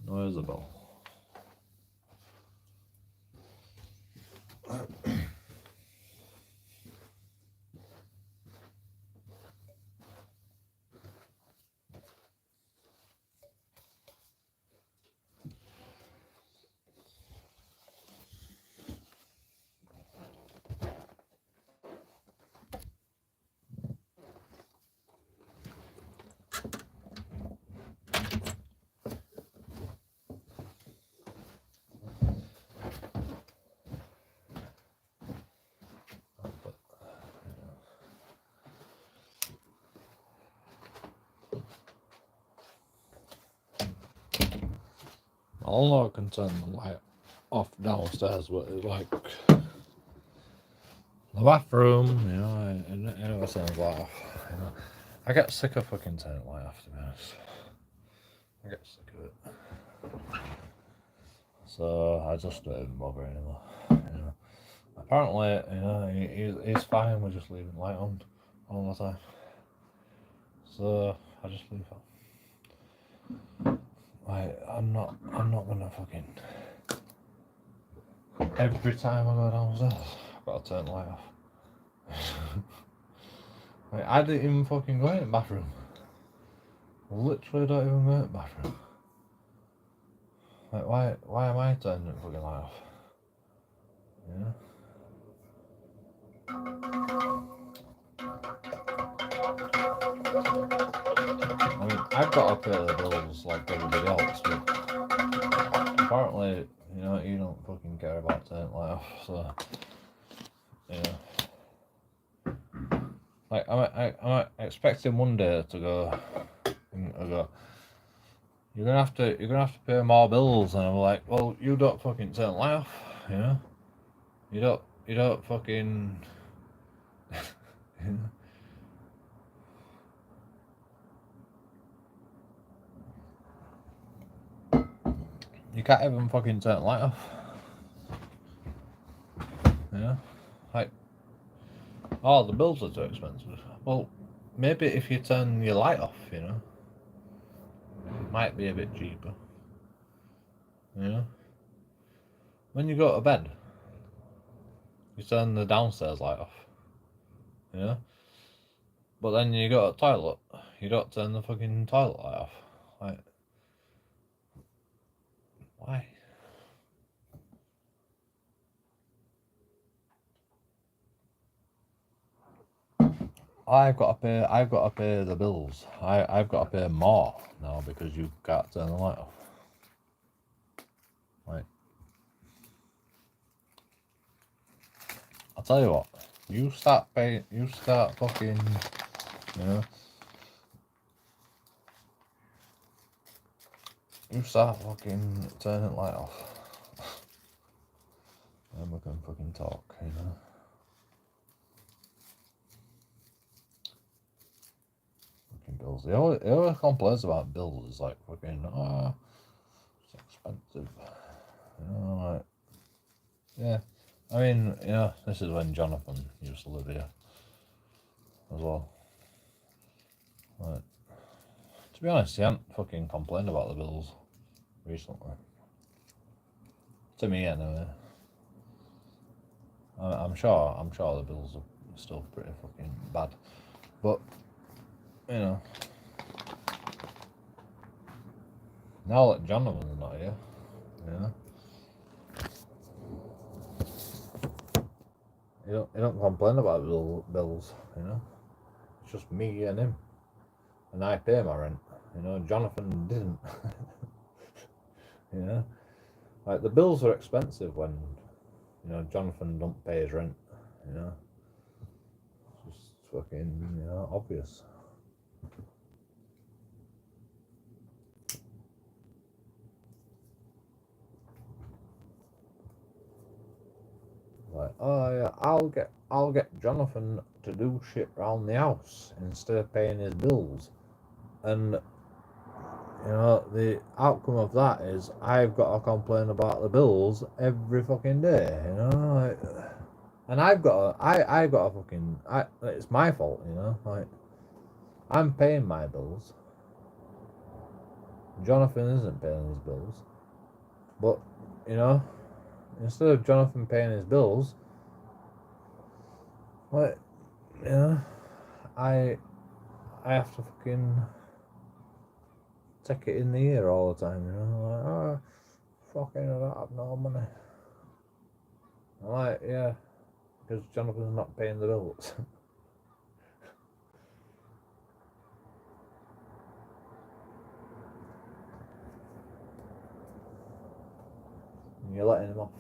No, Isabel. I'll not can turn the light off downstairs, but it's like the bathroom, you know, it never turns the light off. You know, I get sick of fucking turning the light off, to be honest. I get sick of it. So I just don't even bother anymore. You know, apparently, you know, he's fine with just leaving the light on all the time. So I just leave it. Like, I'm not gonna fucking every time I go downstairs, I've got to turn the light off. Like, I didn't even fucking go in the bathroom. I literally don't even go in the bathroom. Like, why am I turning the fucking light off? Yeah. I mean, I've got to pay the bills like everybody else, but apparently, you know, you don't fucking care about turning the light off, so, yeah. Like, I'm expecting one day to go, you're gonna have to pay more bills, and I'm like, well, you don't fucking turn the light off, you know? You don't fucking, you know? You can't even fucking turn the light off. You know? Like, oh, the bills are too expensive. Well, maybe if you turn your light off, you know, it might be a bit cheaper. You know? When you go to bed, you turn the downstairs light off. You know? But then you go to the toilet, you don't turn the fucking toilet light off. Like, why? I've got to pay the bills. I've got to pay more now because you can't turn the light off. Like, I'll tell you what, you start fucking, you know, You start fucking turning light off. Then we can fucking talk, you know. Fucking bills. The only complaints about bills is like fucking, it's expensive. You know, like, yeah. I mean, you know, this is when Jonathan used to live here as well. Like, to be honest, he hadn't fucking complained about the bills recently. To me, anyway. I'm sure the bills are still pretty fucking bad, but you know, now that Jonathan's not here, you know, he don't complain about bills, you know. It's just me and him, and I pay my rent. You know, Jonathan didn't. You know, like the bills are expensive when, you know, Jonathan don't pay his rent. You know, it's just fucking, you know, obvious. Like, oh yeah, I'll get Jonathan to do shit around the house instead of paying his bills, and you know the outcome of that is I've got to complain about the bills every fucking day, you know, like, and I got to fucking, it's my fault, you know, like I'm paying my bills. Jonathan isn't paying his bills, but you know, instead of Jonathan paying his bills, like, you know, I have to fucking take it in the ear all the time, you know, like, oh, fucking, I don't have no money. I'm like, yeah, because Jonathan's not paying the bills. And you're letting him off.